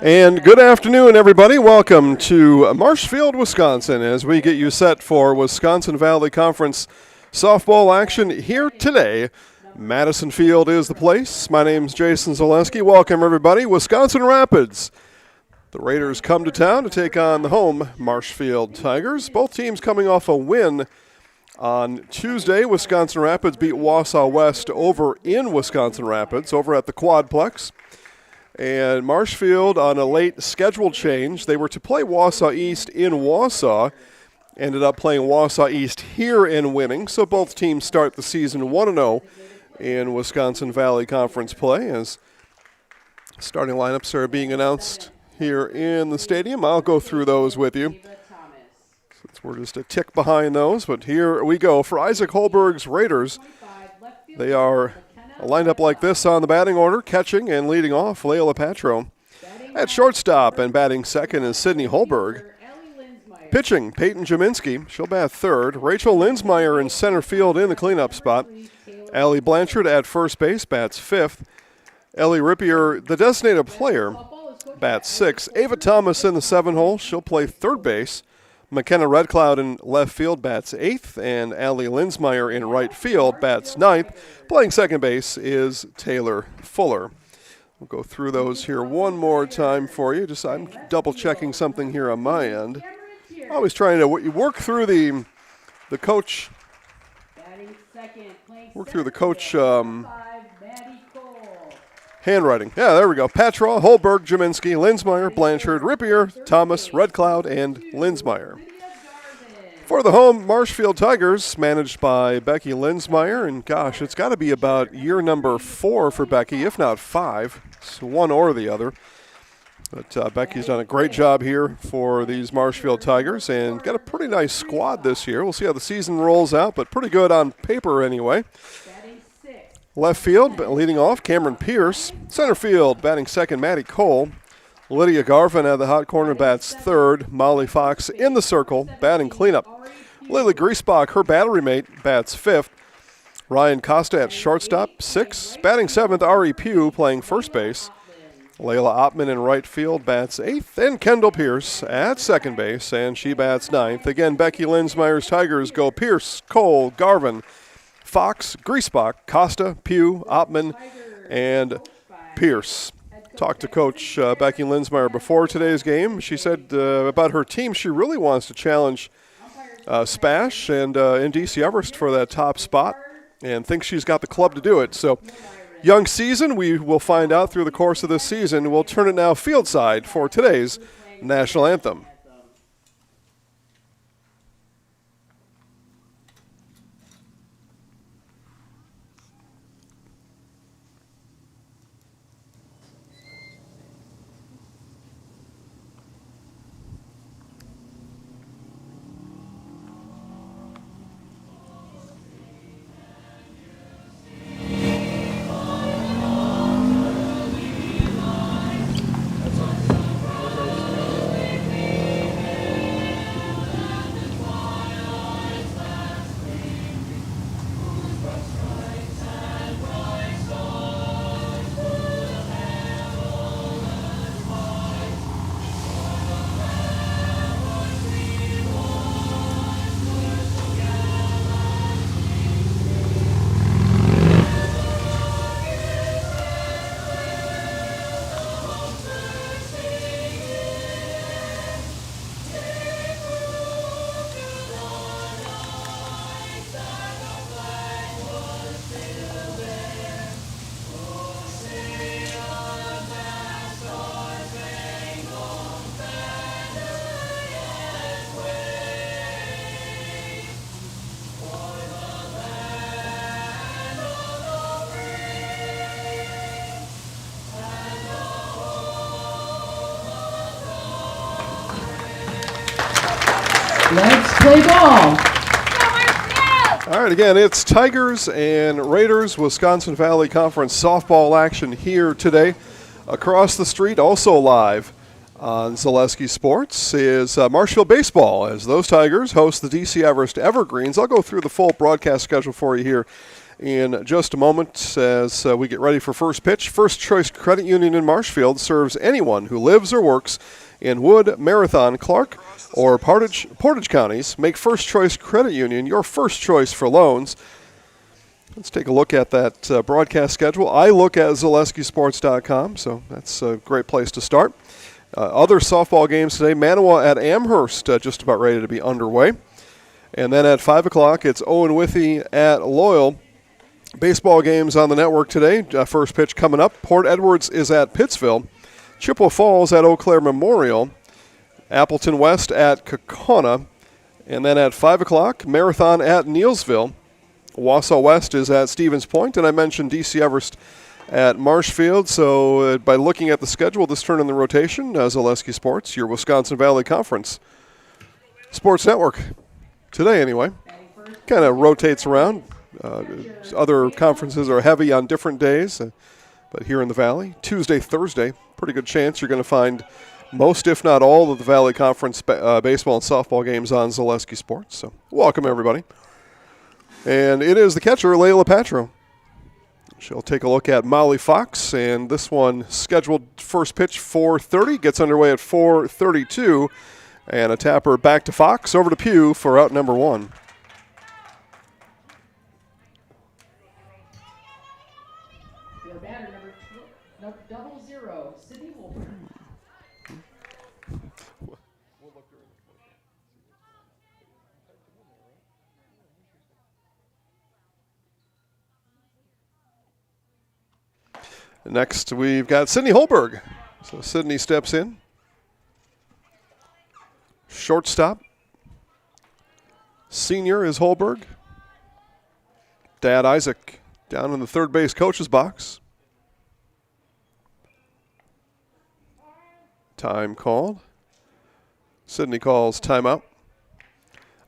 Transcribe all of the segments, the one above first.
And good afternoon, everybody. Welcome to Marshfield, Wisconsin, as we get you set for Wisconsin Valley Conference softball action here today. Madison Field is the place. My name's Jason Zaleski. Welcome, everybody. Wisconsin Rapids. The Raiders come to town to take on the home Marshfield Tigers. Both teams coming off a win on Tuesday. Wisconsin Rapids beat Wausau West over in Wisconsin Rapids, over at the Quadplex. And Marshfield, on a late schedule change, they were to play Wausau East in Wausau. Ended up playing Wausau East here and winning. So both teams start the season 1-0 in Wisconsin Valley Conference play, as starting lineups are being announced here in the stadium. I'll go through those with you, since we're just a tick behind those. But here we go for Isaac Holberg's Raiders. They are lined up like this on the batting order. Catching and leading off, Layla Patro. At shortstop and batting second is Sydney Holberg. Pitching, Peyton Jaminski. She'll bat third. Rachel Linsmeyer in center field in the cleanup spot. Allie Blanchard at first base, bats fifth. Ellie Rippier, the designated player, bats sixth. Ava Thomas in the 7-hole. She'll play third base. McKenna Red Cloud in left field bats eighth, and Allie Linsmeyer in right field bats ninth. Playing second base is Taylor Fuller. We'll go through those here one more time for you. I'm double checking something here on my end. Always trying to work through the coach. Work through the coach handwriting. Yeah, there we go. Patra, Holberg, Jaminski, Linsmeyer, Blanchard, Rippier, Thomas, Red Cloud, and Linsmeyer. For the home Marshfield Tigers, managed by Becky Linsmeyer, and gosh, it's got to be about year number 4 for Becky, if not 5. It's one or the other. But Becky's done a great job here for these Marshfield Tigers and got a pretty nice squad this year. We'll see how the season rolls out, but pretty good on paper anyway. Left field, leading off, Cameron Pierce. Center field, batting second, Maddie Cole. Lydia Garvin at the hot corner bats third. Molly Fox in the circle, batting cleanup. Lily Griesbach, her battery mate, bats fifth. Ryan Costa at shortstop, sixth. Batting seventh, Ari Pugh playing first base. Layla Oppman in right field bats eighth. And Kendall Pierce at second base, and she bats ninth. Again, Becky Linsmeyer's Tigers go Pierce, Cole, Garvin, Fox, Griesbach, Costa, Pugh, Oppman, and Pierce. Talked to Coach Becky Linsmeyer before today's game. She said about her team, she really wants to challenge Spash and DC Everest for that top spot and thinks she's got the club to do it. So, young season, we will find out through the course of this season. We'll turn it now field side for today's national anthem. Let's play ball. All right, again, it's Tigers and Raiders, Wisconsin Valley Conference softball action here today. Across the street, also live on Zaleski Sports, is Marshfield Baseball, as those Tigers host the DC Everest Evergreens. I'll go through the full broadcast schedule for you here in just a moment as we get ready for first pitch. First Choice Credit Union in Marshfield serves anyone who lives or works in Wood, Marathon, Clark, or Portage counties. Make First Choice Credit Union your first choice for loans. Let's take a look at that broadcast schedule. I look at ZaleskiSports.com, so that's a great place to start. Other softball games today, Manawa at Amherst, just about ready to be underway. And then at 5 o'clock, it's Owen Withy at Loyal. Baseball games on the network today. First pitch coming up. Port Edwards is at Pittsville. Chippewa Falls at Eau Claire Memorial. Appleton West at Kaukauna. And then at 5 o'clock, Marathon at Neelsville. Wausau West is at Stevens Point. And I mentioned DC Everest at Marshfield. So by looking at the schedule, this turn in the rotation, Zaleski Sports, your Wisconsin Valley Conference Sports Network. Today, anyway. Kind of rotates around. Other conferences are heavy on different days. But here in the Valley, Tuesday, Thursday, pretty good chance you're going to find most, if not all, of the Valley Conference baseball and softball games on Zaleski Sports. So welcome, everybody. And it is the catcher, Layla Patro. She'll take a look at Molly Fox, and this one scheduled first pitch 4:30, gets underway at 4:32, and a tapper back to Fox, over to Pugh for out number one. Next, we've got Sydney Holberg. So Sydney steps in. Shortstop. Senior is Holberg. Dad Isaac down in the third base coach's box. Time called. Sydney calls timeout.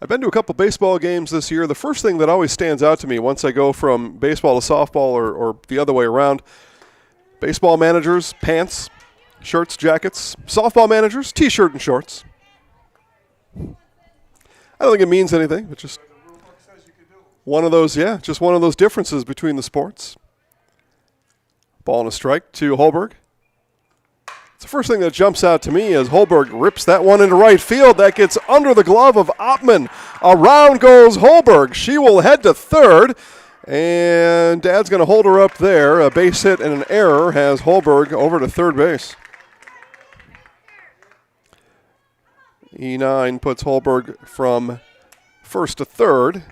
I've been to a couple baseball games this year. The first thing that always stands out to me once I go from baseball to softball or the other way around, baseball managers, pants, shirts, jackets. Softball managers, T-shirt and shorts. I don't think it means anything, but just one of those, just one of those differences between the sports. Ball and a strike to Holberg. It's the first thing that jumps out to me as Holberg rips that one into right field. That gets under the glove of Oppmann. Around goes Holberg. She will head to third. And Dad's going to hold her up there. A base hit and an error has Holberg over to third base. E9 puts Holberg from first to third.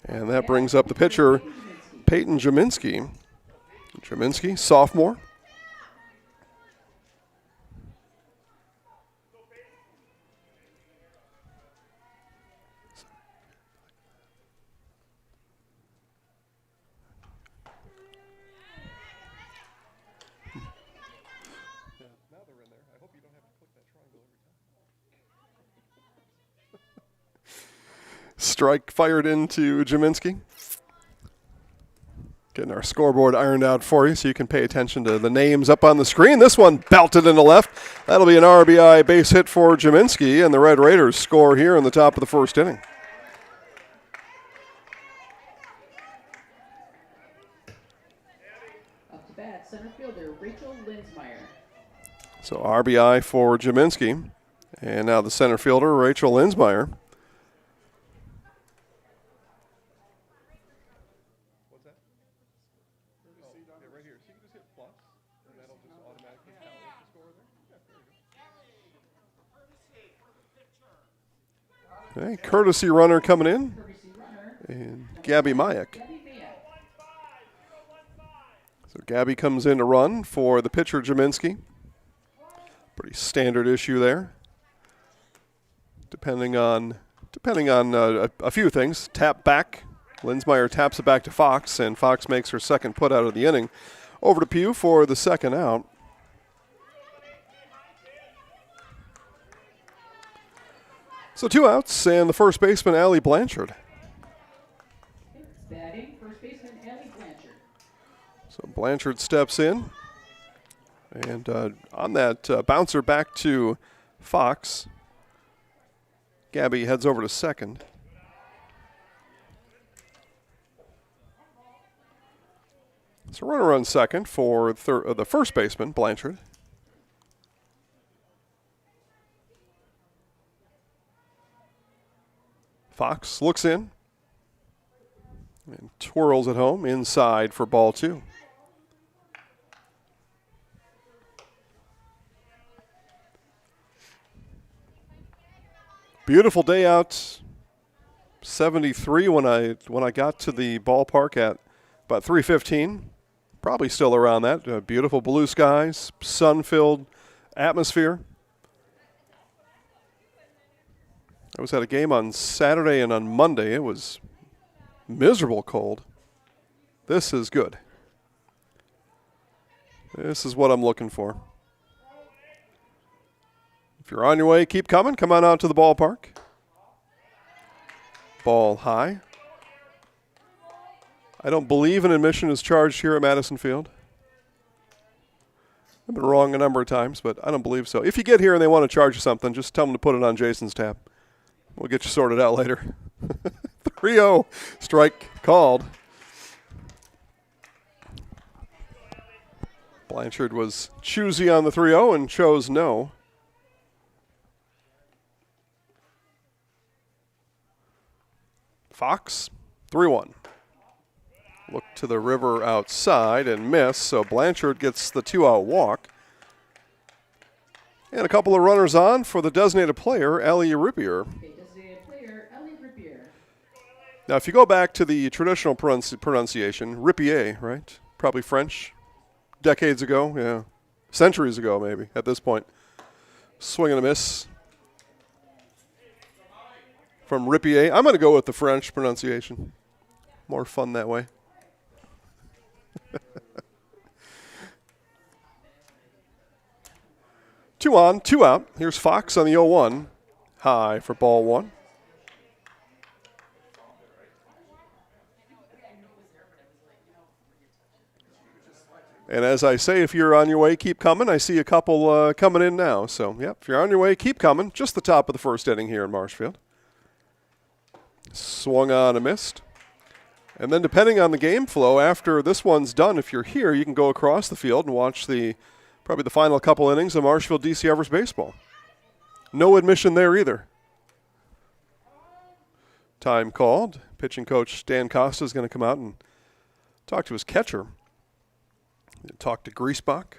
And that brings up the pitcher, Peyton Jaminski. Jaminski, sophomore. Strike fired into Jaminski. Getting our scoreboard ironed out for you so you can pay attention to the names up on the screen. This one belted in the left. That'll be an RBI base hit for Jaminski, and the Red Raiders score here in the top of the first inning. Up to bat, center fielder Rachel Linsmeyer. So RBI for Jaminski, and now the center fielder, Rachel Linsmeyer. Okay, courtesy runner coming in, and Gabby Mayak. So Gabby comes in to run for the pitcher Jaminski. Pretty standard issue there. Depending on a few things. Tap back. Linsmeyer taps it back to Fox, and Fox makes her second put out of the inning. Over to Pugh for the second out. So 2 outs, and the first baseman, Allie Blanchard. Batting, first baseman Allie Blanchard. So Blanchard steps in, and on that bouncer back to Fox, Gabby heads over to second. So runner on second for the first baseman, Blanchard. Fox looks in and twirls it home inside for ball 2. Beautiful day out. 73 when I got to the ballpark at about 3:15. Probably still around that. Beautiful blue skies, sun-filled atmosphere. I was at a game on Saturday and on Monday. It was miserable cold. This is good. This is what I'm looking for. If you're on your way, keep coming. Come on out to the ballpark. Ball high. I don't believe an admission is charged here at Madison Field. I've been wrong a number of times, but I don't believe so. If you get here and they want to charge you something, just tell them to put it on Jason's tab. We'll get you sorted out later. 3-0 strike called. Blanchard was choosy on the 3-0 and chose no. Fox, 3-1. Look to the river outside and miss, so Blanchard gets the 2-out walk. And a couple of runners on for the designated player, Ellie Rippier. Now, if you go back to the traditional pronunciation, Rippier, right? Probably French. Decades ago, yeah. Centuries ago, maybe, at this point. Swing and a miss from Rippier. I'm going to go with the French pronunciation. More fun that way. 2 on, 2 out. Here's Fox on the 0-1. High for ball 1. And as I say, if you're on your way, keep coming. I see a couple coming in now. So, yep, if you're on your way, keep coming. Just the top of the first inning here in Marshfield. Swung on and missed. And then depending on the game flow, after this one's done, if you're here, you can go across the field and watch probably the final couple innings of Marshfield DC Evers baseball. No admission there either. Time called. Pitching coach Dan Costa is going to come out and talk to his catcher. Talk to Griesbach.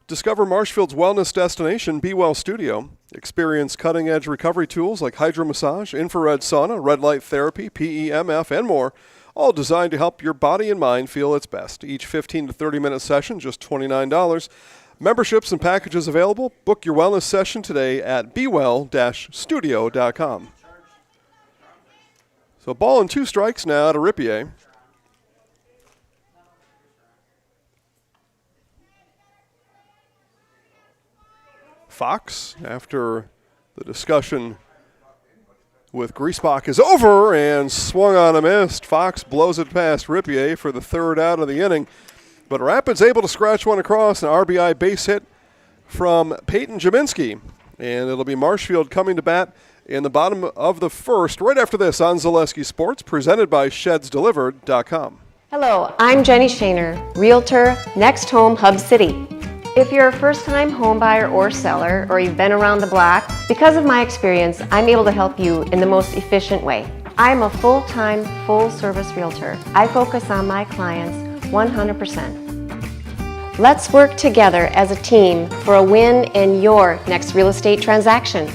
Discover Marshfield's wellness destination, Be Well Studio. Experience cutting-edge recovery tools like hydromassage, infrared sauna, red light therapy, PEMF, and more, all designed to help your body and mind feel its best. Each 15 to 30-minute session, just $29. Memberships and packages available. Book your wellness session today at bewell-studio.com. So ball and 2 strikes now to Rippier. Fox, after the discussion with Griesbach is over and swung on a missed. Fox blows it past Rippier for the 3rd out of the inning. But Rapids able to scratch one across, an RBI base hit from Peyton Jaminski. And it'll be Marshfield coming to bat in the bottom of the 1st, right after this on Zaleski Sports, presented by ShedsDelivered.com. Hello, I'm Jenny Shaner, Realtor, Next Home Hub City. If you're a first-time home buyer or seller, or you've been around the block, because of my experience, I'm able to help you in the most efficient way. I'm a full-time, full-service realtor. I focus on my clients 100%. Let's work together as a team for a win in your next real estate transaction.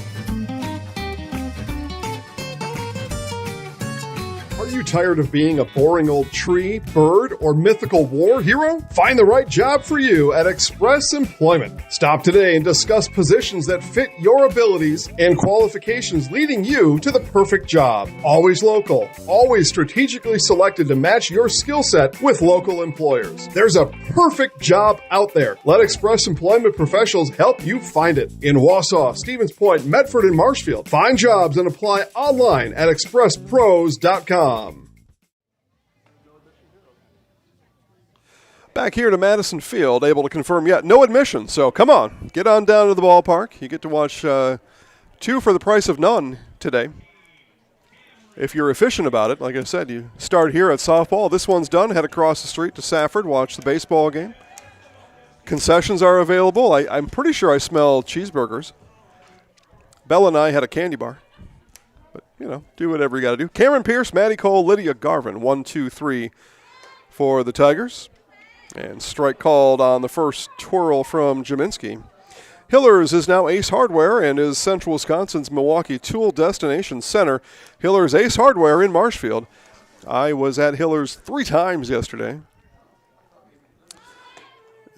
Are you tired of being a boring old tree, bird, or mythical war hero? Find the right job for you at Express Employment. Stop today and discuss positions that fit your abilities and qualifications, leading you to the perfect job. Always local, always strategically selected to match your skill set with local employers. There's a perfect job out there. Let Express Employment professionals help you find it. In Wausau, Stevens Point, Medford, and Marshfield. Find jobs and apply online at expresspros.com. Back here to Madison Field, able to confirm yet no admission. So come on, get on down to the ballpark. You get to watch 2 for the price of none today. if you're efficient about it, like I said, you start here at softball. This one's done. Head across the street to Safford, watch the baseball game. Concessions are available. I'm pretty sure I smell cheeseburgers. Bella and I had a candy bar. But, do whatever you got to do. Cameron Pierce, Maddie Cole, Lydia Garvin. 1, 2, 3 for the Tigers. And strike called on the first twirl from Jaminski. Hillers is now Ace Hardware and is Central Wisconsin's Milwaukee Tool Destination Center. Hillers Ace Hardware in Marshfield. I was at Hillers 3 times yesterday.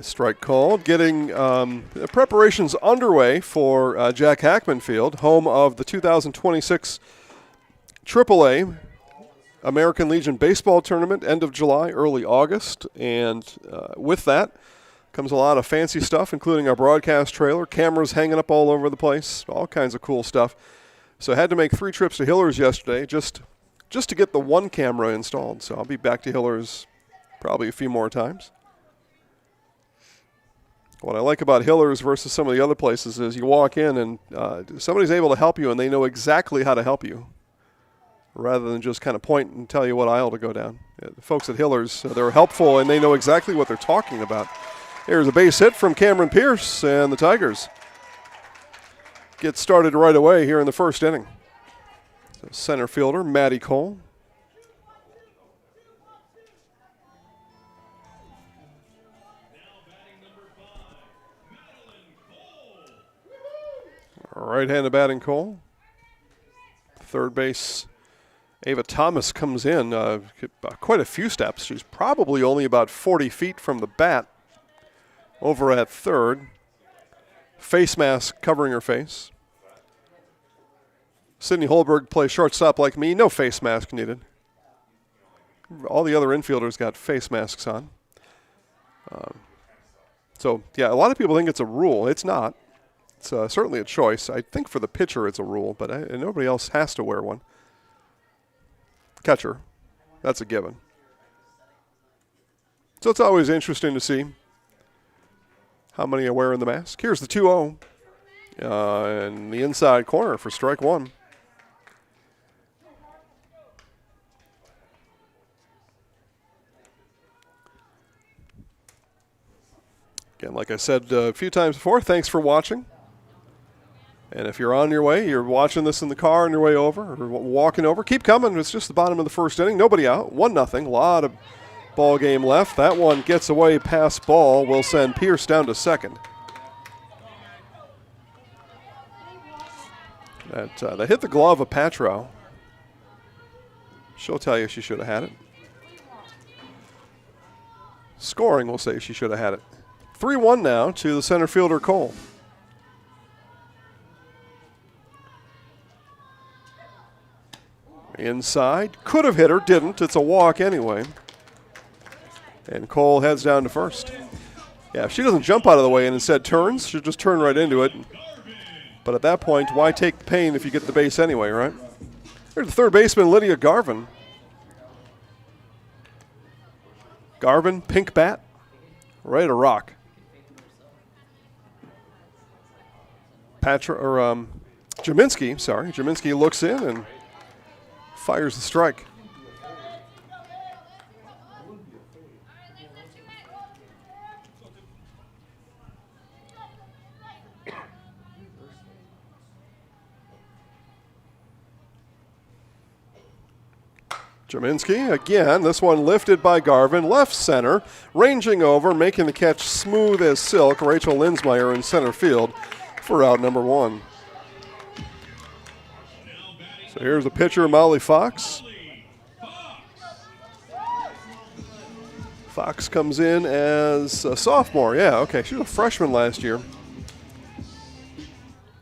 Strike called, getting preparations underway for Jack Hackman Field, home of the 2026 AAA American Legion Baseball Tournament, end of July, early August. And with that comes a lot of fancy stuff, including our broadcast trailer, cameras hanging up all over the place, all kinds of cool stuff. So I had to make 3 trips to Hillers yesterday just to get the one camera installed. So I'll be back to Hillers probably a few more times. What I like about Hillers versus some of the other places is you walk in and somebody's able to help you and they know exactly how to help you rather than just kind of point and tell you what aisle to go down. The folks at Hillers, they're helpful and they know exactly what they're talking about. Here's a base hit from Cameron Pierce, and the Tigers get started right away here in the first inning. So center fielder, Maddie Cole. Right-handed batting Cole. Third base, Ava Thomas comes in quite a few steps. She's probably only about 40 feet from the bat over at third. Face mask covering her face. Sydney Holberg plays shortstop like me. No face mask needed. All the other infielders got face masks on. So, yeah, a lot of people think it's a rule. It's not. It's certainly a choice. I think for the pitcher it's a rule, but nobody else has to wear one. Catcher, that's a given. So it's always interesting to see how many are wearing the mask. Here's the 2-0 in the inside corner for strike one. Again, like I said a few times before, thanks for watching. And if you're on your way, you're watching this in the car on your way over or walking over, keep coming. It's just the bottom of the first inning. Nobody out. 1-0. A lot of ball game left. That one gets away past ball. Will send Pierce down to second. That hit the glove of Patrow. She'll tell you she should have had it. Scoring will say she should have had it. 3-1 now to the center fielder, Cole. Inside. Could have hit her, didn't. It's a walk anyway. And Cole heads down to first. Yeah, if she doesn't jump out of the way and instead turns, she'll just turn right into it. But at that point, why take the pain if you get the base anyway, right? There's the third baseman, Lydia Garvin. Garvin, pink bat, ready to rock. Jaminski looks in and fires the strike. Jaminski again, this one lifted by Garvin, left center, ranging over, making the catch smooth as silk. Rachel Linsmeyer in center field for out number one. So here's the pitcher, Molly Fox. Fox comes in as a sophomore. Yeah, okay, she was a freshman last year.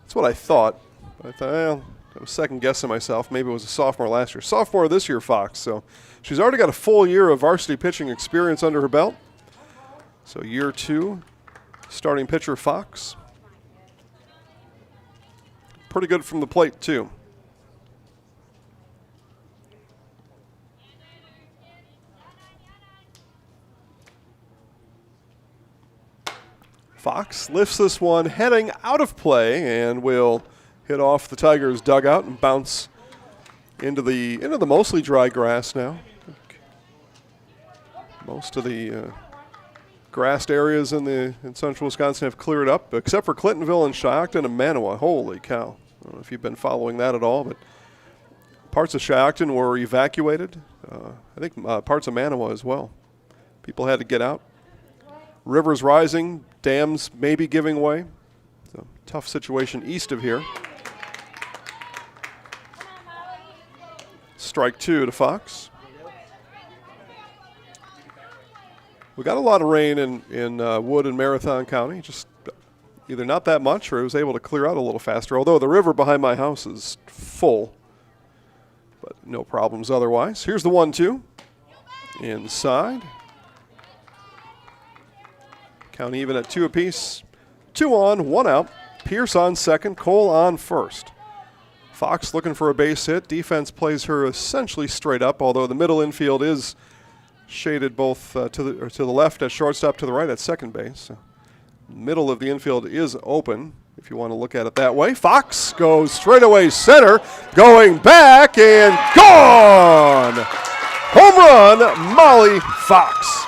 That's what I thought. I thought, well, I was second guessing myself. Maybe it was a sophomore last year. Sophomore this year, Fox. So she's already got a full year of varsity pitching experience under her belt. So year two, starting pitcher Fox. Pretty good from the plate, too. Fox lifts this one heading out of play and will hit off the Tigers' dugout and bounce into the mostly dry grass now. Most of the grassed areas in central Wisconsin have cleared up, except for Clintonville and Shiocton and Manawa. Holy cow. I don't know if you've been following that at all, but parts of Shiocton were evacuated. I think parts of Manawa as well. People had to get out. Rivers rising, dams maybe giving way. It's a tough situation east of here. Strike 2 to Fox. We got a lot of rain in Wood and Marathon County, just either not that much or it was able to clear out a little faster, although the river behind my house is full, but no problems otherwise. Here's the 1-2. Inside. Count even at 2 apiece. 2 on, 1 out. Pierce on second, Cole on first. Fox looking for a base hit. Defense plays her essentially straight up, although the middle infield is shaded both to the left at shortstop, to the right at second base. So middle of the infield is open, if you want to look at it that way. Fox goes straightaway center, going back and gone! Home run, Molly Fox.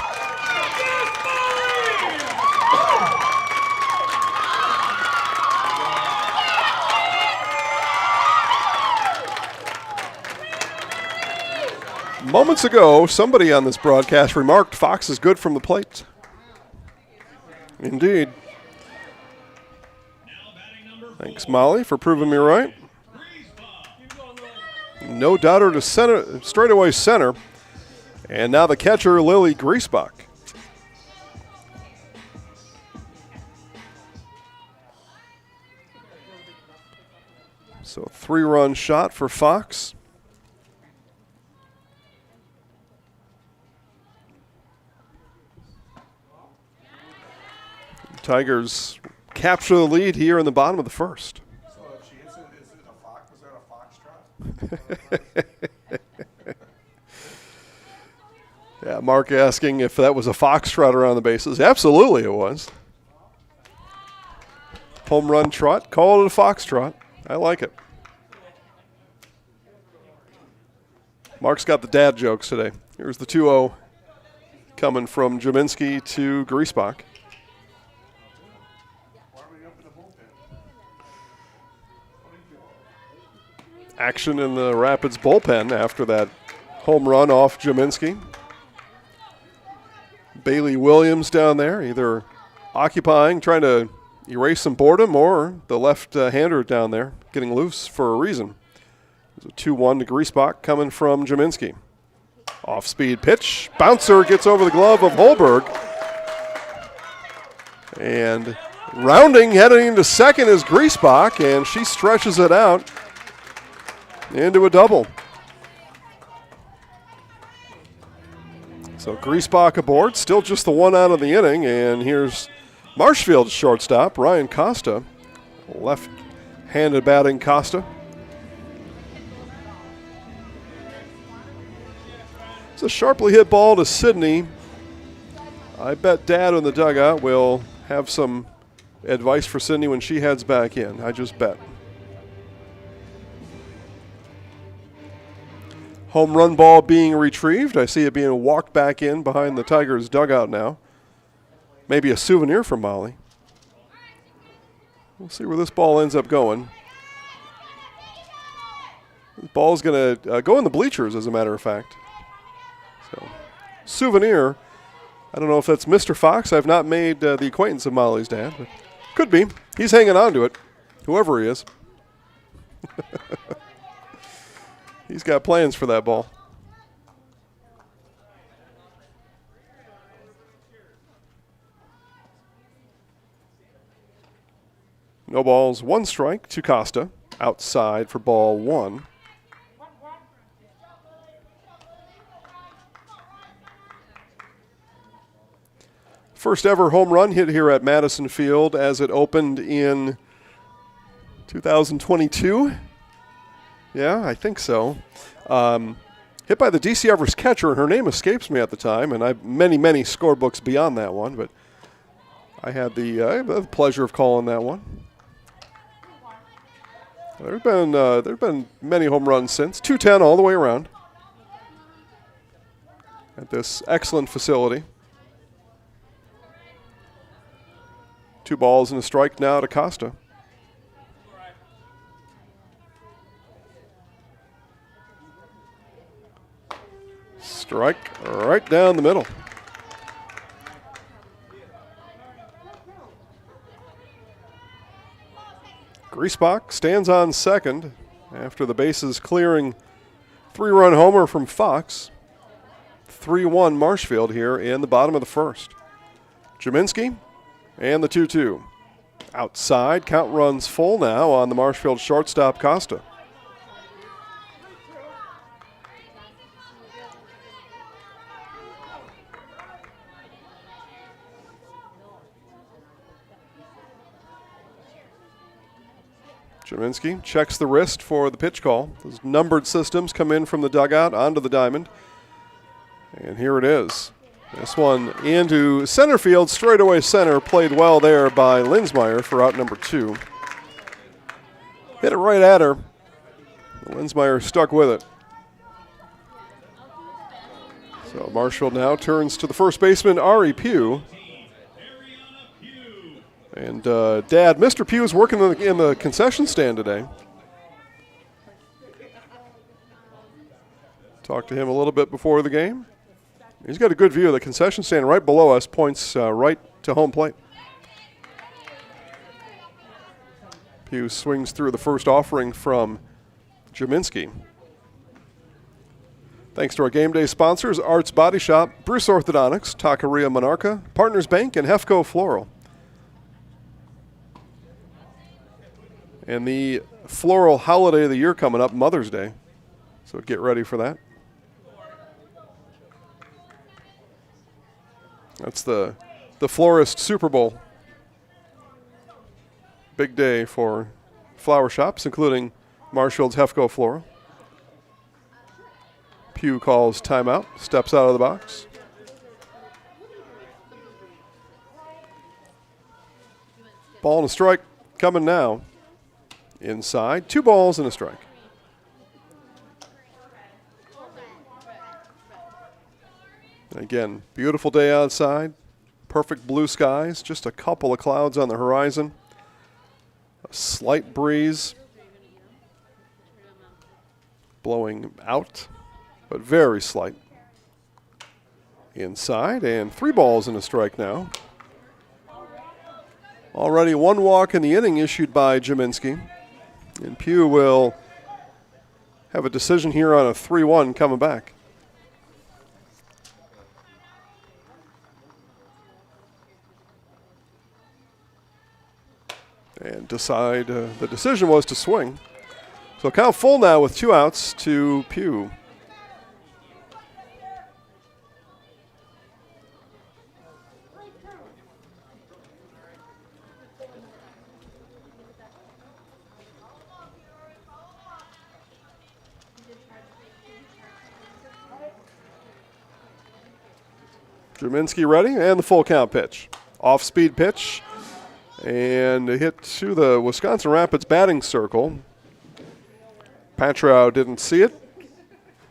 Moments ago, somebody on this broadcast remarked Fox is good from the plate. Indeed. Thanks, Molly, for proving me right. No doubter to center, straightaway center. And now the catcher, Lily Griesbach. So 3-run shot for Fox. Tigers capture the lead here in the bottom of the first. So if she is it a fox? Was that a foxtrot? Yeah, Mark asking if that was a foxtrot around the bases. Absolutely it was. Home run trot. Call it a foxtrot. I like it. Mark's got the dad jokes today. Here's the 2-0 coming from Jaminski to Griesbach. Action in the Rapids bullpen after that home run off Jaminski. Bailey Williams down there, either occupying, trying to erase some boredom, or the left-hander down there getting loose for a reason. There's a 2-1 to Griesbach coming from Jaminski. Off-speed pitch. Bouncer gets over the glove of Holberg. And rounding, heading into second is Griesbach, and she stretches it out into a double. So Griesbach aboard, still just the 1 out of the inning, and here's Marshfield's shortstop, Ryan Costa. Left-handed batting Costa. It's a sharply hit ball to Sydney. I bet Dad in the dugout will have some advice for Sydney when she heads back in. I just bet. Home run ball being retrieved. I see it being walked back in behind the Tigers' dugout now. Maybe a souvenir for Molly. We'll see where this ball ends up going. The ball's going to go in the bleachers, as a matter of fact. So, souvenir. I don't know if that's Mr. Fox. I've not made the acquaintance of Molly's dad, but could be. He's hanging on to it, whoever he is. He's got plans for that ball. No balls, 1 strike to Costa. Outside for ball 1. First ever home run hit here at Madison Field as it opened in 2022. Yeah, I think so. Hit by the DC Everest catcher, and her name escapes me at the time, and I've many scorebooks beyond that one, but I had the pleasure of calling that one. There've been many home runs since 210 all the way around at this excellent facility. 2 balls and a strike now to Costa. Strike right down the middle. Griesbach stands on second after the bases clearing 3-run homer from Fox. 3-1 Marshfield here in the bottom of the first. Jaminski and the 2-2. Outside, count runs full now on the Marshfield shortstop Costa. Jaminski checks the wrist for the pitch call. Those numbered systems come in from the dugout onto the diamond. And here it is. This one into center field, straightaway center. Played well there by Linsmeyer for out number 2. Hit it right at her. Linsmeyer stuck with it. So Marshfield now turns to the first baseman, Ari Pugh. And Dad, Mr. Pugh is working in the concession stand today. Talked to him a little bit before the game. He's got a good view of the concession stand right below us, points right to home plate. Pugh swings through the first offering from Jaminski. Thanks to our game day sponsors, Arts Body Shop, Bruce Orthodontics, Taqueria Monarca, Partners Bank, and Hefco Floral. And the floral holiday of the year coming up, Mother's Day. So get ready for that. That's the Florist Super Bowl. Big day for flower shops, including Marshfield's Hefco Floral. Pugh calls timeout, steps out of the box. Ball and a strike coming now. Inside, 2 balls and a strike. Again, beautiful day outside. Perfect blue skies. Just a couple of clouds on the horizon. A slight breeze blowing out, but very slight. Inside, and 3 balls and a strike now. Already 1 walk in the inning issued by Jaminski. And Pugh will have a decision here on a 3-1 coming back. And decide, the decision was to swing. So count full now with 2 outs to Pugh. Jaminski ready, and the full count pitch. Off-speed pitch, and a hit to the Wisconsin Rapids batting circle. Patrow didn't see it.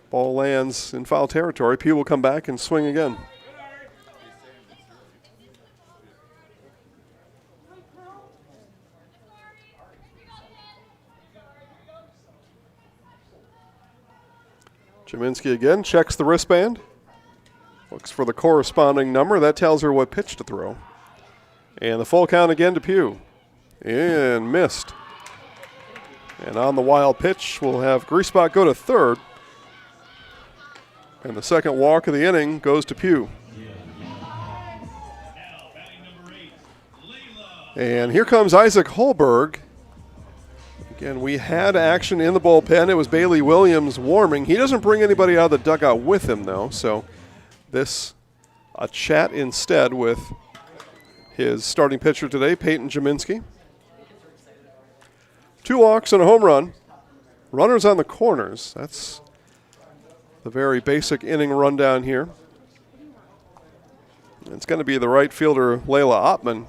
Ball lands in foul territory. Pugh will come back and swing again. Jaminski again checks the wristband. Looks for the corresponding number. That tells her what pitch to throw. And the full count again to Pugh. And missed. And on the wild pitch, we'll have Griesbach go to third. And the second walk of the inning goes to Pugh. And here comes Isaac Holberg. Again, we had action in the bullpen. It was Bailey Williams warming. He doesn't bring anybody out of the dugout with him, though, so this a chat instead with his starting pitcher today, Peyton Jaminski. 2 walks and a home run. Runners on the corners. That's the very basic inning rundown here. It's going to be the right fielder, Layla Ottman,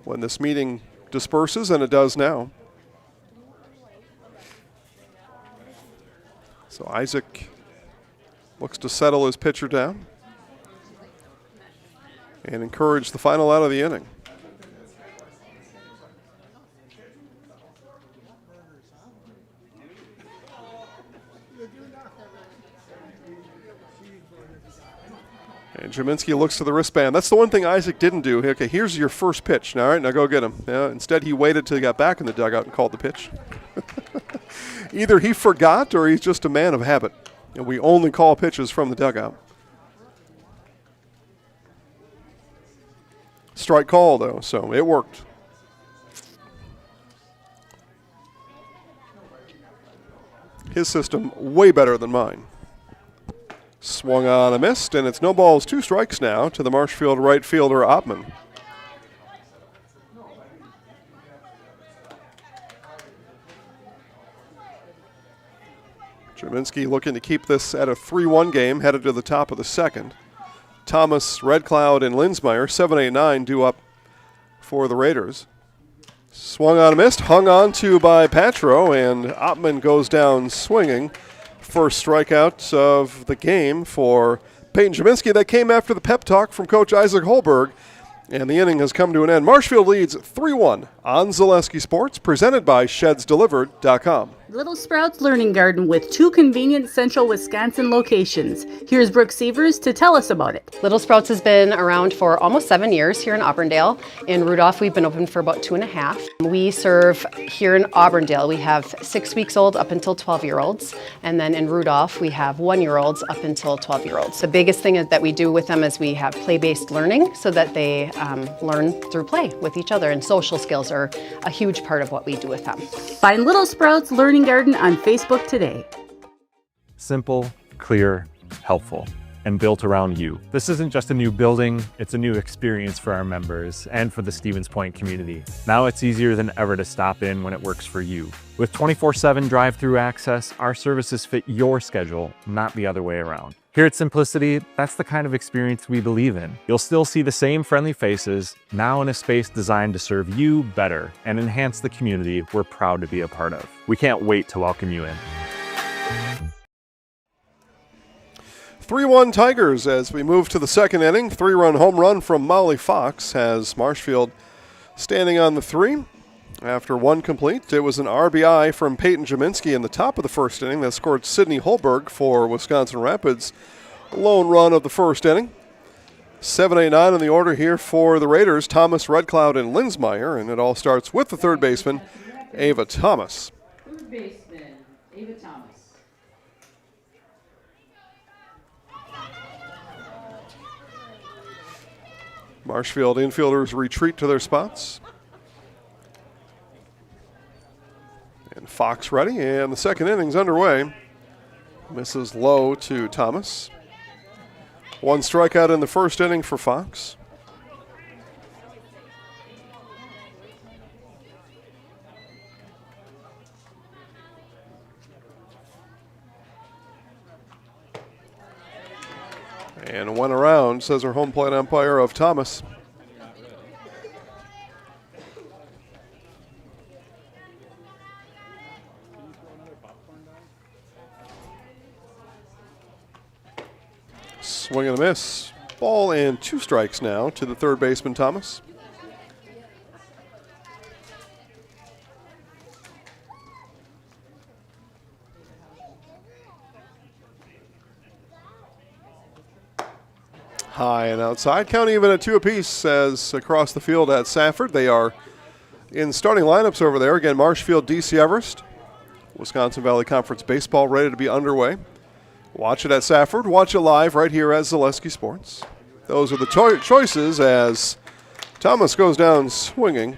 when this meeting disperses, and it does now. So Isaac looks to settle his pitcher down and encourage the final out of the inning. And Jaminski looks to the wristband. That's the one thing Isaac didn't do. Okay, here's your first pitch. All right, now go get him. Instead, he waited till he got back in the dugout and called the pitch. Either he forgot or he's just a man of habit. And we only call pitches from the dugout. Strike call, though, so it worked. His system way better than mine. Swung on a missed, and it's no balls, 2 strikes now to the Marshfield right fielder, Oppmann. Jaminski looking to keep this at a 3-1 game, headed to the top of the second. Thomas, Red Cloud, and Linsmeyer, 7, 8, 9, due up for the Raiders. Swung on a missed, hung on to by Patro, and Oppmann goes down swinging. First strikeout of the game for Peyton Jaminski. That came after the pep talk from Coach Isaac Holberg, and the inning has come to an end. Marshfield leads 3-1 on Zaleski Sports, presented by ShedsDelivered.com. Little Sprouts Learning Garden with 2 convenient central Wisconsin locations. Here's Brooke Sievers to tell us about it. Little Sprouts has been around for almost 7 years here in Auburndale. In Rudolph, we've been open for about 2.5. We serve here in Auburndale. We have 6 weeks old up until 12-year-olds. And then in Rudolph, we have 1-year-olds up until 12-year-olds. The biggest thing that we do with them is we have play-based learning so that they learn through play with each other. And social skills are a huge part of what we do with them. Find Little Sprouts Learning Garden on Facebook today. Simple, clear, helpful, and built around you. This isn't just a new building, it's a new experience for our members and for the Stevens Point community. Now it's easier than ever to stop in when it works for you. With 24/7 drive-through access, our services fit your schedule, not the other way around. Here at Simplicity, that's the kind of experience we believe in. You'll still see the same friendly faces, now in a space designed to serve you better and enhance the community we're proud to be a part of. We can't wait to welcome you in. 3-1 Tigers as we move to the second inning. 3-run home run from Molly Fox has Marshfield standing on the 3. After 1 complete, it was an RBI from Peyton Jaminski in the top of the first inning that scored Sidney Holberg for Wisconsin Rapids. Lone run of the first inning. 7, 8, 9 in the order here for the Raiders. Thomas, Red Cloud, and Linsmeyer, and it all starts with the third baseman, Ava Thomas. Third baseman, Ava Thomas. Marshfield infielders retreat to their spots. And Fox ready, and the second inning's underway. Misses low to Thomas. 1 strikeout in the first inning for Fox. And went around, says our home plate umpire of Thomas. Swing and a miss. Ball and 2 strikes now to the third baseman, Thomas. High and outside. Count even at 2 apiece as across the field at Safford. They are in starting lineups over there. Again, Marshfield, DC Everest. Wisconsin Valley Conference baseball ready to be underway. Watch it at Safford. Watch it live right here at Zaleski Sports. Those are the choices as Thomas goes down swinging.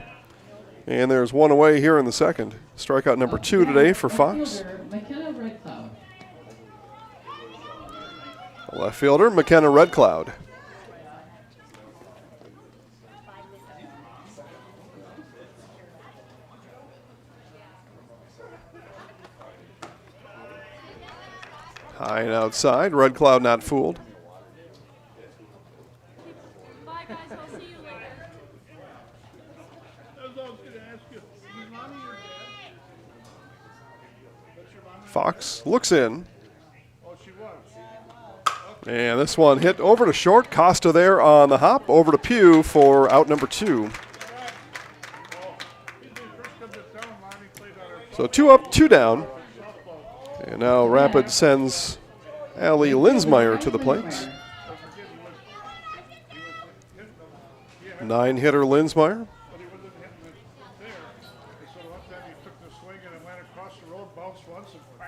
And there's 1 away here in the second. Strikeout number 2 today for Fox. McKenna Red Cloud. Left fielder, McKenna Red Cloud. High and outside. Red Cloud not fooled. Bye, guys. I'll see you later. Fox looks in. And this one hit over to short. Costa there on the hop. Over to Pugh for out number 2. So 2 up, 2 down. And now Rapid sends Allie Linsmeyer to the plate. 9-hitter Linsmeyer.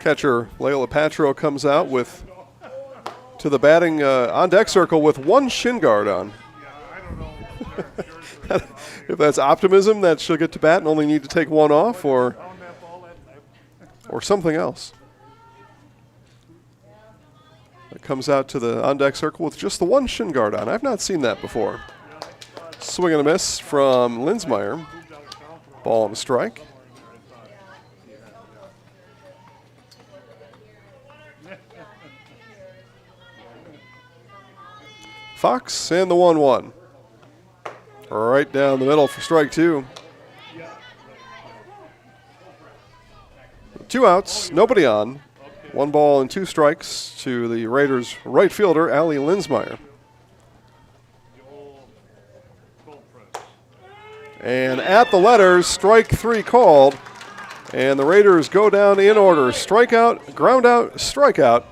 Catcher Layla Patro comes out with to the batting on deck circle with 1 shin guard on. If that's optimism that she'll get to bat and only need to take 1 off, or something else. It comes out to the on deck circle with just the 1 shin guard on. I've not seen that before. Swing and a miss from Linsmeyer. Ball and a strike. Fox and the 1-1. Right down the middle for strike 2. 2 outs, nobody on. 1 ball and 2 strikes to the Raiders' right fielder, Allie Linsmeyer. And at the letters, strike 3 called. And the Raiders go down in order. Strikeout, ground out, strikeout.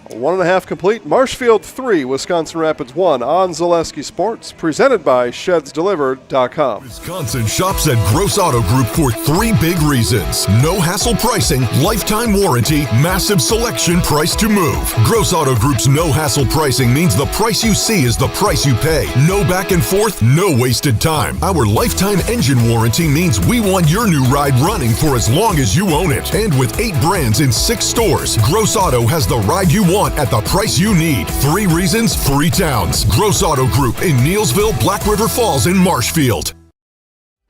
1.5 complete. Marshfield 3, Wisconsin Rapids 1 on Zaleski Sports. Presented by ShedsDelivered.com. Wisconsin shops at Gross Auto Group for 3 big reasons. No hassle pricing, lifetime warranty, massive selection, price to move. Gross Auto Group's no hassle pricing means the price you see is the price you pay. No back and forth, no wasted time. Our lifetime engine warranty means we want your new ride running for as long as you own it. And with 8 brands in 6 stores, Gross Auto has the ride you want at the price you need. 3 reasons, 3 towns. Gross Auto Group in Neelsville, Black River Falls, and Marshfield.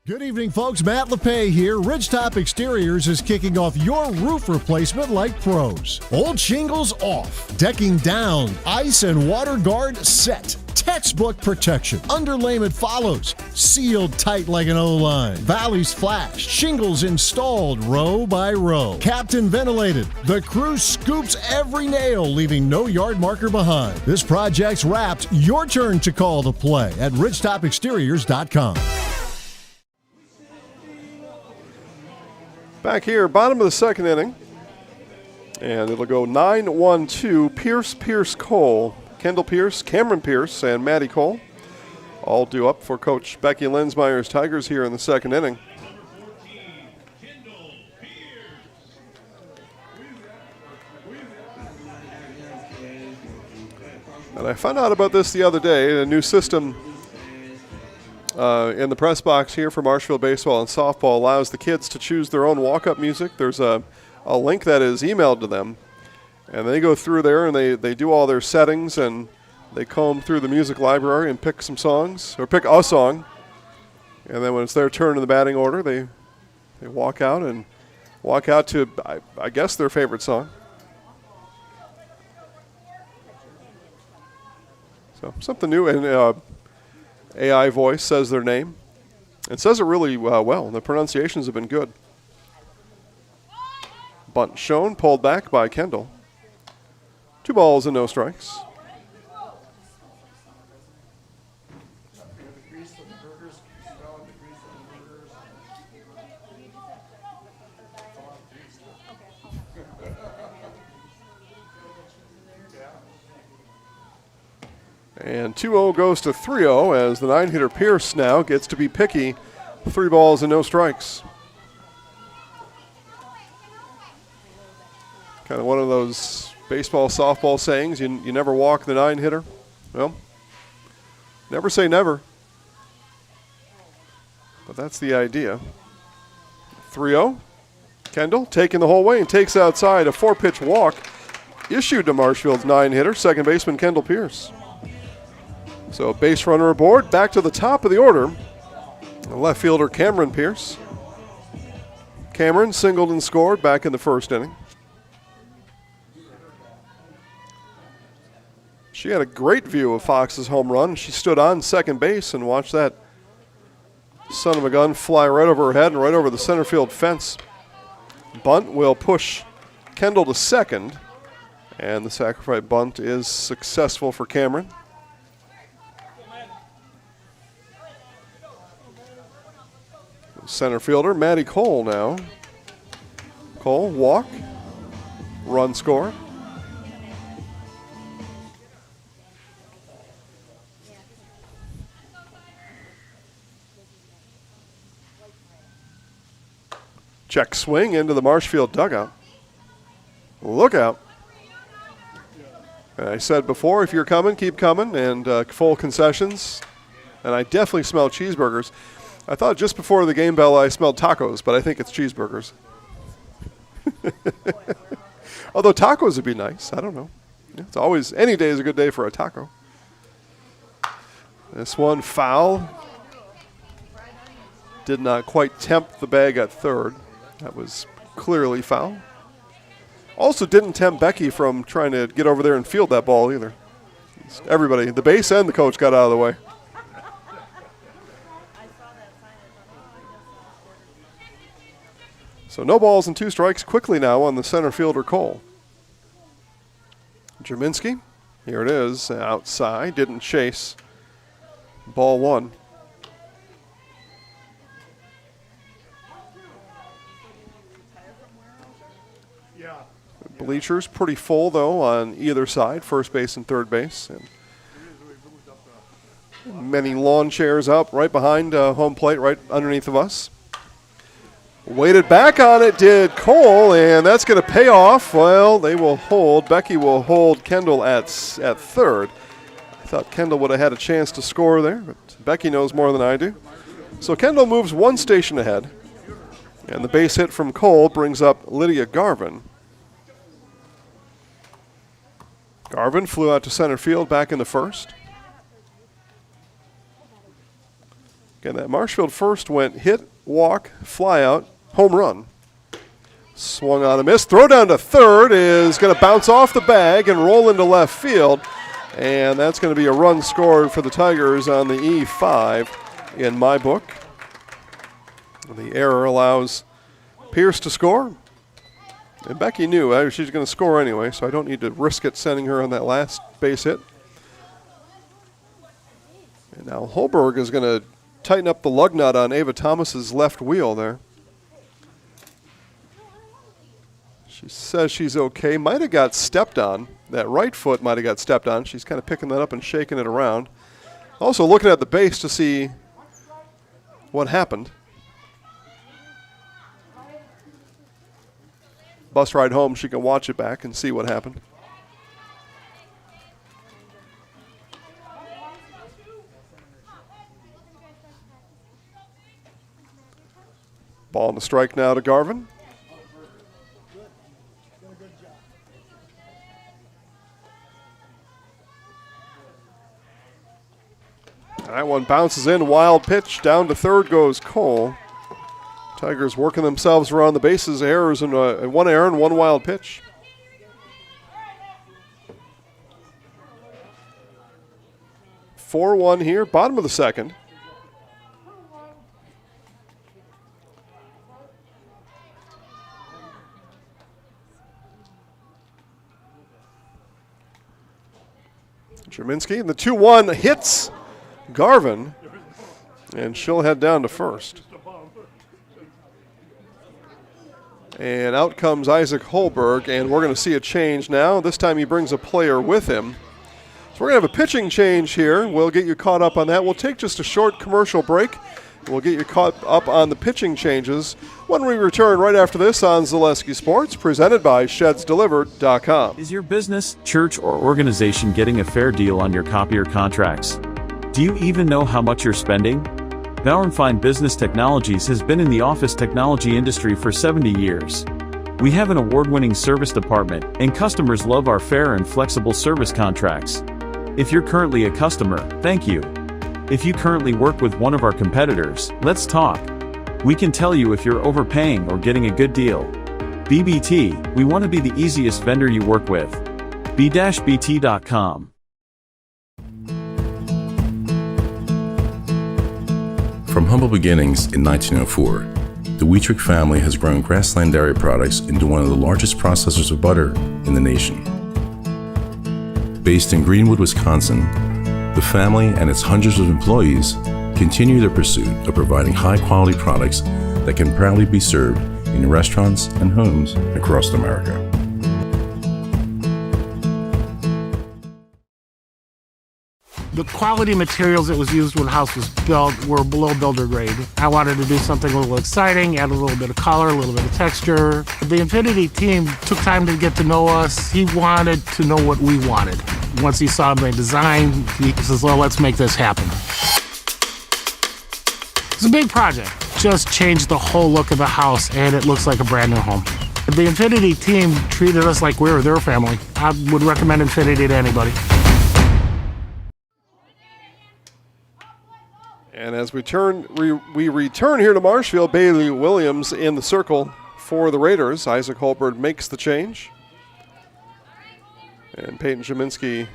Good evening, folks. Matt LePay here. Ridgetop Exteriors is kicking off your roof replacement like pros. Old shingles off, decking down, ice and water guard set. Textbook protection. Underlayment follows. Sealed tight like an O-line. Valleys flashed. Shingles installed row by row. Captain ventilated. The crew scoops every nail, leaving no yard marker behind. This project's wrapped. Your turn to call the play at ridgetopexteriors.com. Back here, bottom of the 2nd inning. And it'll go 9-1-2. Pierce, Cole. Kendall Pierce, Cameron Pierce, and Maddie Cole all due up for Coach Becky Linsmeyer's Tigers here in the 2nd inning. And I found out about this the other day, a new system in the press box here for Marshfield Baseball and Softball allows the kids to choose their own walk-up music. There's a link that is emailed to them. And they go through there and they do all their settings and they comb through the music library and pick some songs, or pick a song. And then when it's their turn in the batting order, they walk out to, I guess, their favorite song. So something new, and AI voice says their name. It says it really well. The pronunciations have been good. Bunt shown, pulled back by Kendall. 2 balls and no strikes. And 2-0 goes to 3-0 as the 9-hitter Pierce now gets to be picky. 3 balls and no strikes. Kind of one of those baseball, softball sayings, you never walk the 9-hitter. Well, never say never. But that's the idea. 3-0. Kendall taking the whole way and takes outside. A 4-pitch walk issued to Marshfield's 9-hitter, second baseman Kendall Pierce. So base runner aboard, back to the top of the order. The left fielder Cameron Pierce. Cameron singled and scored back in the 1st inning. She had a great view of Fox's home run. She stood on second base and watched that son of a gun fly right over her head and right over the center field fence. Bunt will push Kendall to second, And the sacrifice bunt is successful for Cameron. Center fielder, Matty Cole now. Cole, walk, run score. Check swing into the Marshfield dugout. Look out. I said before, if you're coming, keep coming, and full concessions. And I definitely smell cheeseburgers. I thought just before the game bell I smelled tacos, but I think it's cheeseburgers. Although tacos would be nice. I don't know. It's always, any day is a good day for a taco. This one foul. Did not quite tempt the bag at third. That was clearly foul. Also didn't tempt Becky from trying to get over there and field that ball either. Everybody, the base and the coach, got out of the way. So no balls and 2 strikes quickly now on the center fielder Cole. Jerminski, here it is, outside, didn't chase. Ball 1. Bleachers pretty full, though, on either side, first base and third base. And many lawn chairs up right behind home plate, right underneath of us. Weighted back on it did Cole, and that's going to pay off. Well, they will hold. Becky will hold Kendall at third. I thought Kendall would have had a chance to score there, but Becky knows more than I do. So Kendall moves 1 station ahead, and the base hit from Cole brings up Lydia Garvin. Garvin flew out to center field back in the first. Again, that Marshfield first went hit, walk, fly out, home run. Swung on a miss. Throw down to third is going to bounce off the bag and roll into left field. And that's going to be a run scored for the Tigers on the E5 in my book. The error allows Pierce to score. And Becky knew she's going to score anyway, so I don't need to risk it sending her on that last base hit. And now Holberg is going to tighten up the lug nut on Ava Thomas's left wheel there. She says she's okay. Might have got stepped on. That right foot might have got stepped on. She's kind of picking that up and shaking it around. Also looking at the base to see what happened. Bus ride home, she can watch it back and see what happened. Ball and a strike now to Garvin. That one bounces in, wild pitch, down to third goes Cole. Tigers working themselves around the bases, errors and 1 error and 1 wild pitch. (4-1) here, bottom of the second. Jerminski, and the 2-1 hits Garvin, and she'll head down to first. And out comes Isaac Holberg, and we're going to see a change now. This time he brings a player with him. So we're going to have a pitching change here. We'll get you caught up on that. We'll take just a short commercial break. We'll get you caught up on the pitching changes when we return right after this on Zaleski Sports, presented by ShedsDelivered.com. Is your business, church, or organization getting a fair deal on your copier contracts? Do you even know how much you're spending? Bauernfeind Business Technologies has been in the office technology industry for 70 years. We have an award-winning service department, and customers love our fair and flexible service contracts. If you're currently a customer, thank you. If you currently work with one of our competitors, let's talk. We can tell you if you're overpaying or getting a good deal. BBT, we want to be the easiest vendor you work with. b-bt.com. From humble beginnings in 1904, the Wheatrick family has grown Grassland Dairy Products into one of the largest processors of butter in the nation. Based in Greenwood, Wisconsin, the family and its hundreds of employees continue their pursuit of providing high-quality products that can proudly be served in restaurants and homes across America. The quality materials that was used when the house was built were below builder grade. I wanted to do something a little exciting, add a little bit of color, a little bit of texture. The Infinity team took time to get to know us. He wanted to know what we wanted. Once he saw my design, he says, well, let's make this happen. It's a big project. Just changed the whole look of the house, and it looks like a brand new home. The Infinity team treated us like we were their family. I would recommend Infinity to anybody. And as we return here to Marshfield, Bailey Williams in the circle for the Raiders. Isaac Holbert makes the change. And Peyton Jaminski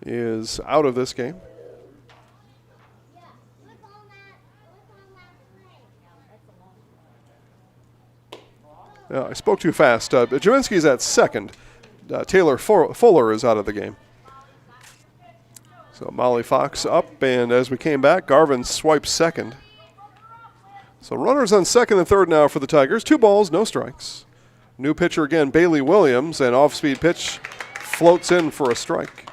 is out of this game. I spoke too fast. Jaminski's at second. Taylor Fuller is out of the game. So Molly Fox up, and as we came back, Garvin swipes second. So runners on second and third now for the Tigers. 2 balls, no strikes. New pitcher again, Bailey Williams, and off-speed pitch floats in for a strike.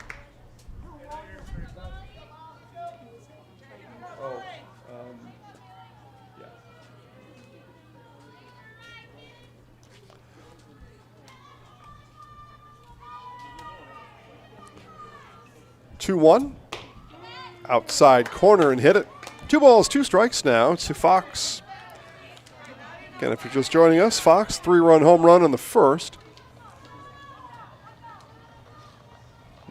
2-1. Outside corner and hit it. 2 balls, 2 strikes now to Fox. Again, if you're just joining us, Fox, 3-run home run in the first.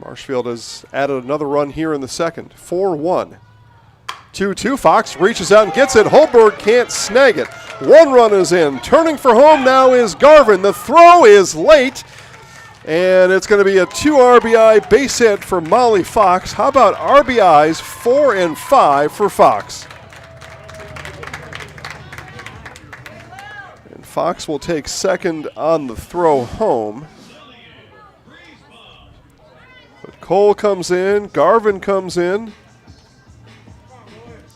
Marshfield has added another run here in the second. 4-1. 2-2. Fox reaches out and gets it. Holberg can't snag it. 1 run is in. Turning for home now is Garvin. The throw is late. And it's going to be a 2 RBI base hit for Molly Fox. How about RBIs 4 and 5 for Fox? And Fox will take second on the throw home. But Cole comes in, Garvin comes in.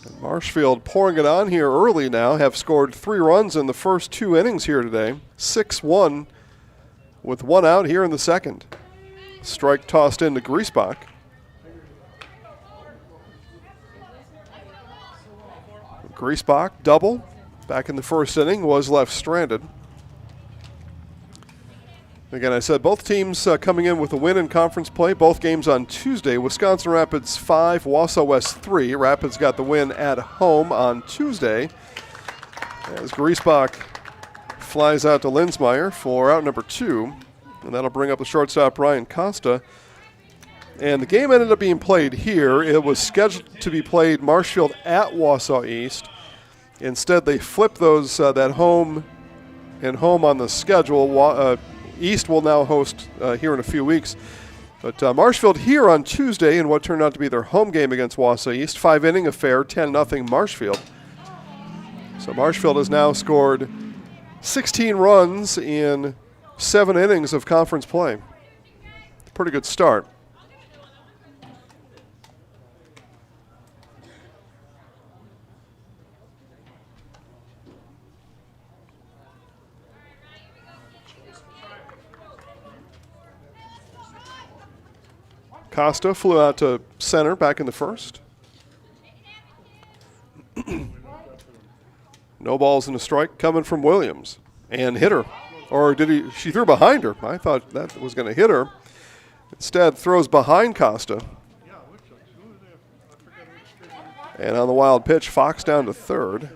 And Marshfield pouring it on here early now, have scored 3 runs in the first 2 innings here today. 6-1. With 1 out here in the second. Strike tossed into Griesbach. Griesbach, double. Back in the first inning, was left stranded. Again, I said both teams coming in with a win in conference play. Both games on Tuesday. Wisconsin Rapids 5, Wausau West 3. Rapids got the win at home on Tuesday. As Griesbach flies out to Linsmeyer for out number 2, and that'll bring up the shortstop Ryan Costa. And the game ended up being played here. It was scheduled to be played Marshfield at Wausau East. Instead, they flipped those that home and home on the schedule. East will now host here in a few weeks. But Marshfield here on Tuesday in what turned out to be their home game against Wausau East. 5-inning affair, 10-0 Marshfield. So Marshfield has now scored 16 runs in 7 innings of conference play. Pretty good start. Costa flew out to center back in the first. No balls and a strike coming from Williams. And hit her. Or did he? She threw behind her. I thought that was going to hit her. Instead, throws behind Costa. And on the wild pitch, Fox down to third.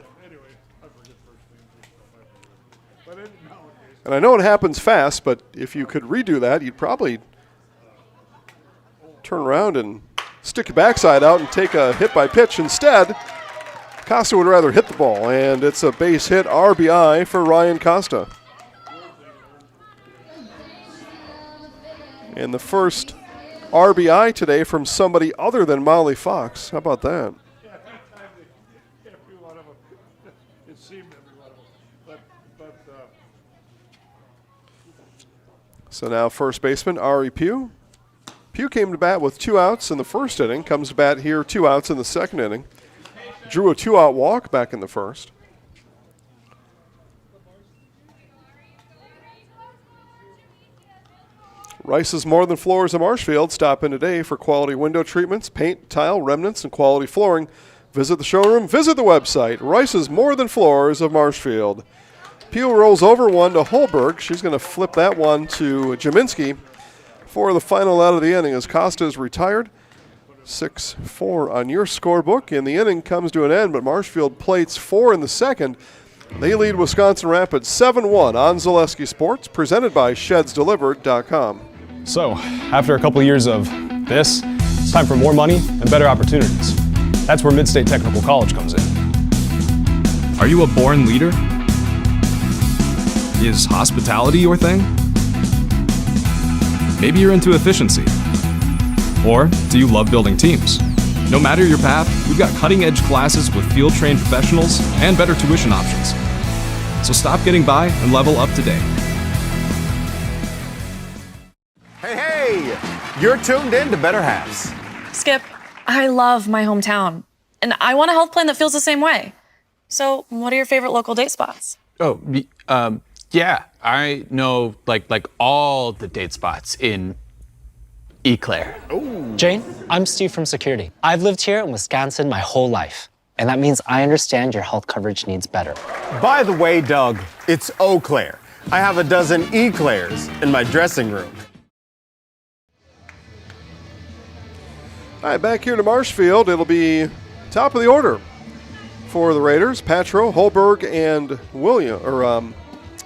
And I know it happens fast, but if you could redo that, you'd probably turn around and stick your backside out and take a hit by pitch. Instead, Costa would rather hit the ball, and it's a base hit RBI for Ryan Costa. And the first RBI today from somebody other than Molly Fox. How about that? So now first baseman Ari Pugh. Pugh came to bat with 2 outs in the first inning, comes to bat here 2 outs in the second inning. Drew a 2-out walk back in the first. Rice's More Than Floors of Marshfield. Stop in today for quality window treatments, paint, tile, remnants, and quality flooring. Visit the showroom, visit the website. Rice's More Than Floors of Marshfield. Pugh rolls over one to Holberg. She's going to flip that one to Jaminski for the final out of the inning as Costa is retired. 6-4 on your scorebook, and the inning comes to an end, but Marshfield plates 4 in the second. They lead Wisconsin Rapids 7-1 on Zaleski Sports, presented by ShedsDelivered.com. So, after a couple years of this, it's time for more money and better opportunities. That's where Mid-State Technical College comes in. Are you a born leader? Is hospitality your thing? Maybe you're into efficiency. Or do you love building teams? No matter your path, we've got cutting-edge classes with field-trained professionals and better tuition options. So stop getting by and level up today. Hey, you're tuned in to Better Halves. Skip, I love my hometown, and I want a health plan that feels the same way. So, what are your favorite local date spots? Oh, yeah, I know like all the date spots in Eau Claire. Jane, I'm Steve from security. I've lived here in Wisconsin my whole life, and that means I understand your health coverage needs better. By the way, Doug, it's Eau Claire. I have a dozen Eclairs in my dressing room. All right, back here to Marshfield, it'll be top of the order for the Raiders. Patro, Holberg, and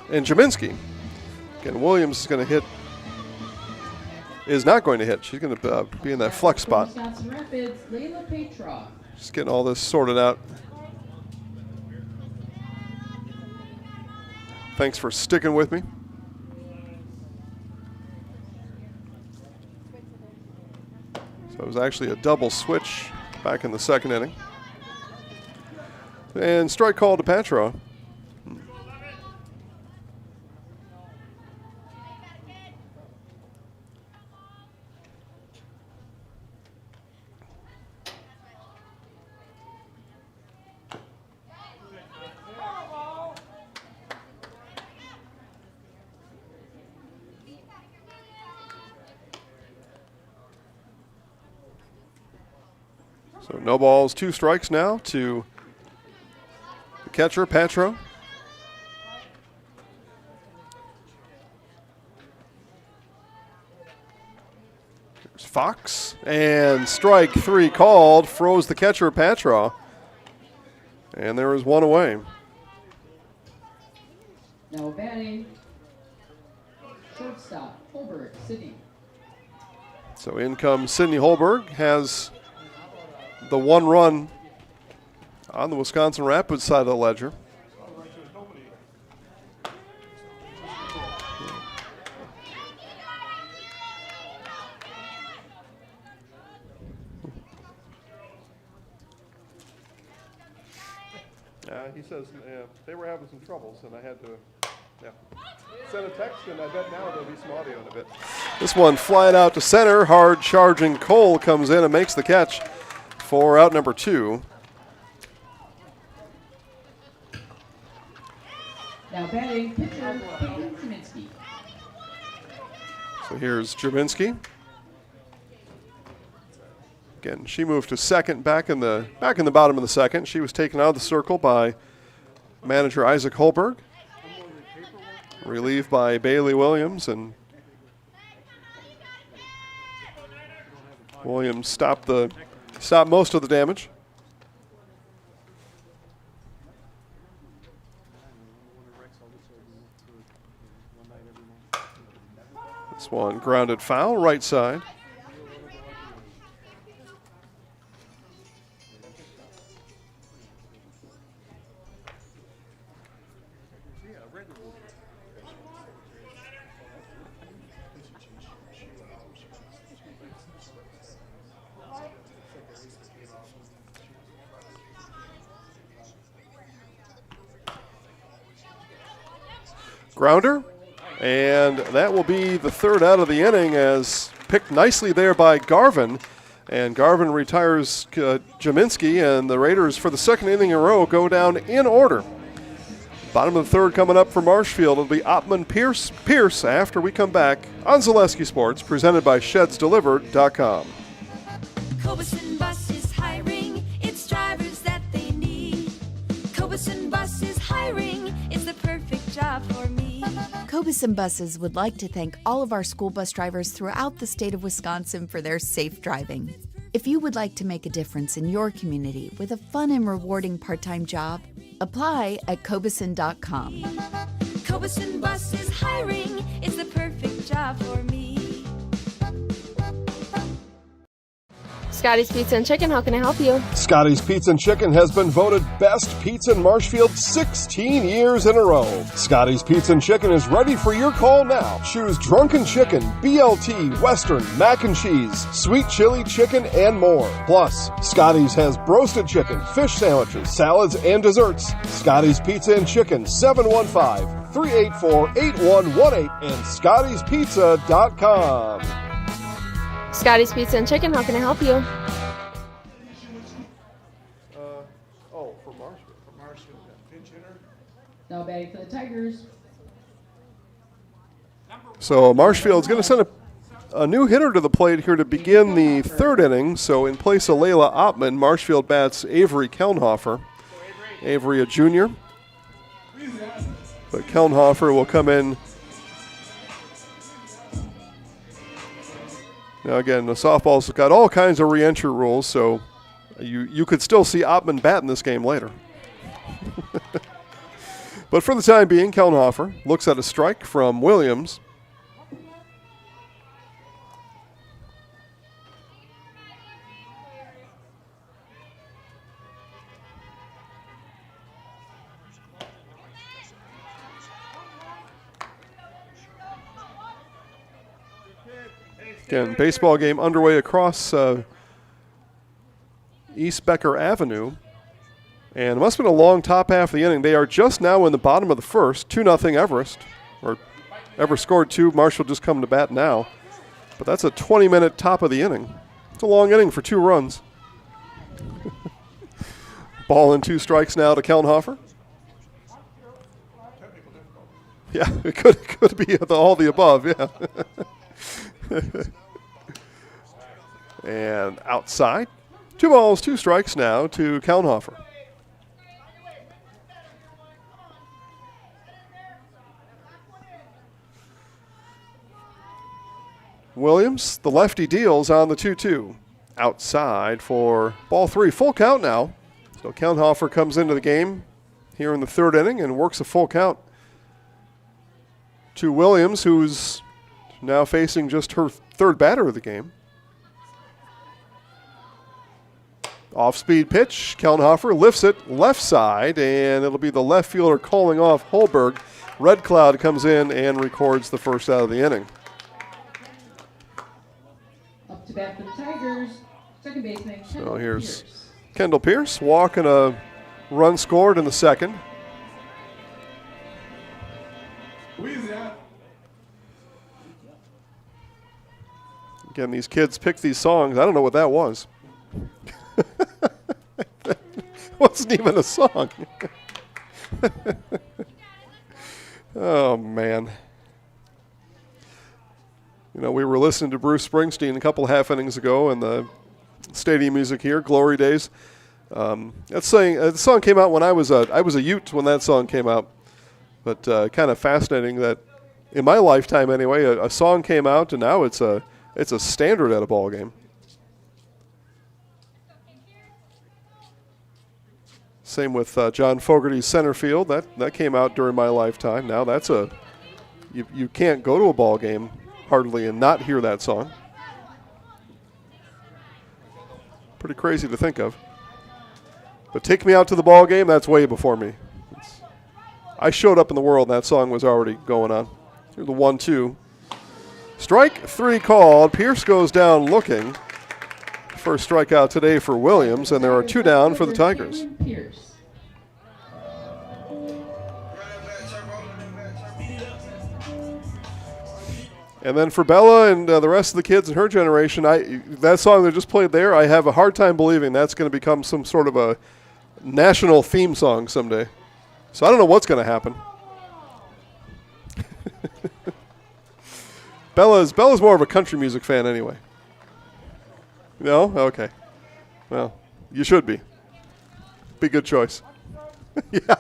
and Jaminski. Again, Williams is going to hit. Is not going to hit. She's going to be in that flex spot. Wisconsin Rapids, Layla Petrov. Just getting all this sorted out. Thanks for sticking with me. So it was actually a double switch back in the second inning. And strike call to Patro. So no balls, 2 strikes now to the catcher, Patro. There's Fox, and strike 3 called, froze the catcher, Patro. And there is one away. Now batting, shortstop, Holberg, Sydney. So in comes Sydney Holberg, has the 1 run on the Wisconsin Rapids side of the ledger. He says they were having some troubles, and I had to send a text, and I bet now there'll be some audio in a bit. This one flying out to center, hard charging Cole comes in and makes the catch for out number 2. Now batting, pitcher, Peyton Jaminski. So here's Jaminski. Again, she moved to second back in the bottom of the second. She was taken out of the circle by manager Isaac Holberg. Relieved by Bailey Williams, and Williams stopped most of the damage. This one grounded foul, right side. Grounder, And that will be the third out of the inning, as picked nicely there by Garvin. And Garvin retires Jaminski, and the Raiders, for the second inning in a row, go down in order. Bottom of the third coming up for Marshfield. It'll be Oppmann Pierce after we come back on Zaleski Sports, presented by ShedsDelivered.com. Cobeson Bus is hiring. It's drivers that they need. Cobeson Bus is hiring. It's the perfect job for me. Cobeson Buses would like to thank all of our school bus drivers throughout the state of Wisconsin for their safe driving. If you would like to make a difference in your community with a fun and rewarding part-time job, apply at Cobeson.com. Cobeson Bus is hiring. It's the perfect job for me. Scotty's Pizza and Chicken, how can I help you? Scotty's Pizza and Chicken has been voted best pizza in Marshfield 16 years in a row. Scotty's Pizza and Chicken is ready for your call now. Choose drunken chicken, BLT, Western, mac and cheese, sweet chili chicken, and more. Plus, Scotty's has broasted chicken, fish sandwiches, salads, and desserts. Scotty's Pizza and Chicken, 715-384-8118 and Scotty'sPizza.com. Scotty's Pizza and Chicken, how can I help you? For Marshfield, pinch hitter. Now batting for the Tigers. So Marshfield's going to send a new hitter to the plate here to begin the third inning. So in place of Layla Oppmann, Marshfield bats Avery Kelnhofer. Avery, a junior. But Kelnhofer will come in. Now again, the softball's got all kinds of re-entry rules, so you could still see Oppmann bat in this game later. But for the time being, Kelnhofer looks at a strike from Williams. Again, baseball game underway across East Becker Avenue. And it must have been a long top half of the inning. They are just now in the bottom of the first, 2-0 Everest. Or Everest scored 2, Marshall just coming to bat now. But that's a 20-minute top of the inning. It's a long inning for 2 runs. Ball and 2 strikes now to Kelnhofer. Yeah, it could be all the above, yeah. And outside, 2 balls, 2 strikes now to Kelnhofer. Williams, the lefty, deals on the 2-2. Outside for ball 3, full count now. So Kelnhofer comes into the game here in the third inning and works a full count to Williams, who's now facing just her third batter of the game. Off-speed pitch. Kelnhofer lifts it left side, and it'll be the left fielder calling off Holberg. Red Cloud comes in and records the first out of the inning. Up to bat for the Tigers, second baseman Kendall So here's Pierce. Kendall Pierce, walk and a run scored in the second. Again, these kids pick these songs. I don't know what that was. It wasn't even a song. Oh, man. You know, we were listening to Bruce Springsteen a couple half innings ago in the stadium music here, Glory Days. The song came out when I was a Ute when that song came out. But kind of fascinating that in my lifetime anyway, a song came out and now it's a standard at a ball game. Same with John Fogerty's Center Field. That came out during my lifetime. Now that's you can't go to a ball game hardly and not hear that song. Pretty crazy to think of. But Take Me Out to the Ball Game, that's way before me. I showed up in the world and that song was already going on. Here's the 1-2. Strike 3 called. Pierce goes down looking. First strikeout today for Williams, and there are 2 down for the Tigers. Pierce. And then for Bella and the rest of the kids in her generation, that song they just played there, I have a hard time believing that's going to become some sort of a national theme song someday. So I don't know what's going to happen. Bella's more of a country music fan anyway. No? Okay. Well, you should be. Be a good choice. Yeah.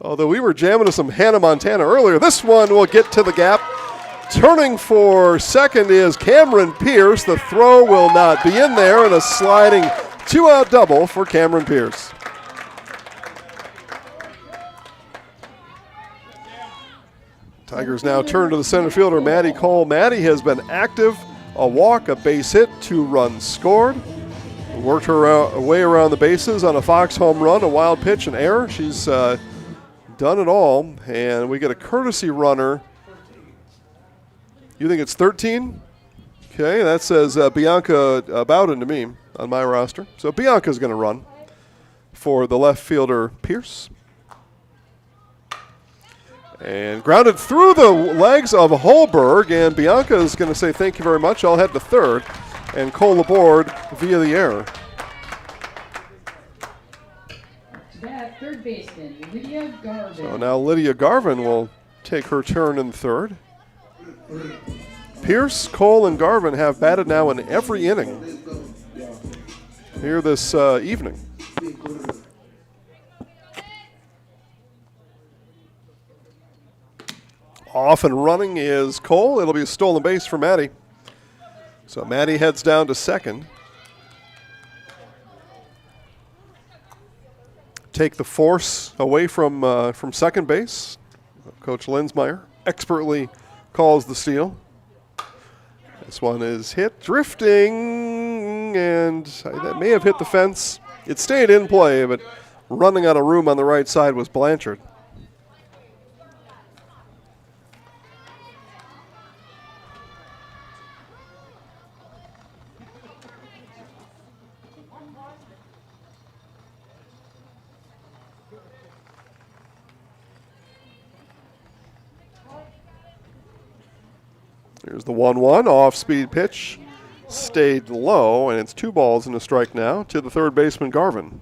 Although we were jamming to some Hannah Montana earlier, this one will get to the gap. Turning for second is Cameron Pierce. The throw will not be in there, and a sliding 2-out double for Cameron Pierce. Tigers now turn to the center fielder, Maddie Cole. Maddie has been active. A walk, a base hit, 2 runs scored. Worked her way around the bases on a Fox home run, a wild pitch, an error. She's done it all, and we get a courtesy runner. You think it's 13? Okay, that says Bianca Bowden to me on my roster. So Bianca's going to run for the left fielder, Pierce. And grounded through the legs of Holberg, and Bianca is going to say thank you very much. I'll head to third, and Cole aboard via the error. Third baseman, Lydia Garvin. So now Lydia Garvin will take her turn in third. Pierce, Cole, and Garvin have batted now in every inning here this evening. Off and running is Cole. It'll be a stolen base for Maddie. So Maddie heads down to second. Take the force away from second base. Coach Linsmeyer expertly calls the steal. This one is hit, drifting, and that may have hit the fence. It stayed in play, but running out of room on the right side was Blanchard. Here's the 1-1 off-speed pitch. Stayed low, and it's 2 balls and a strike now to the third baseman, Garvin.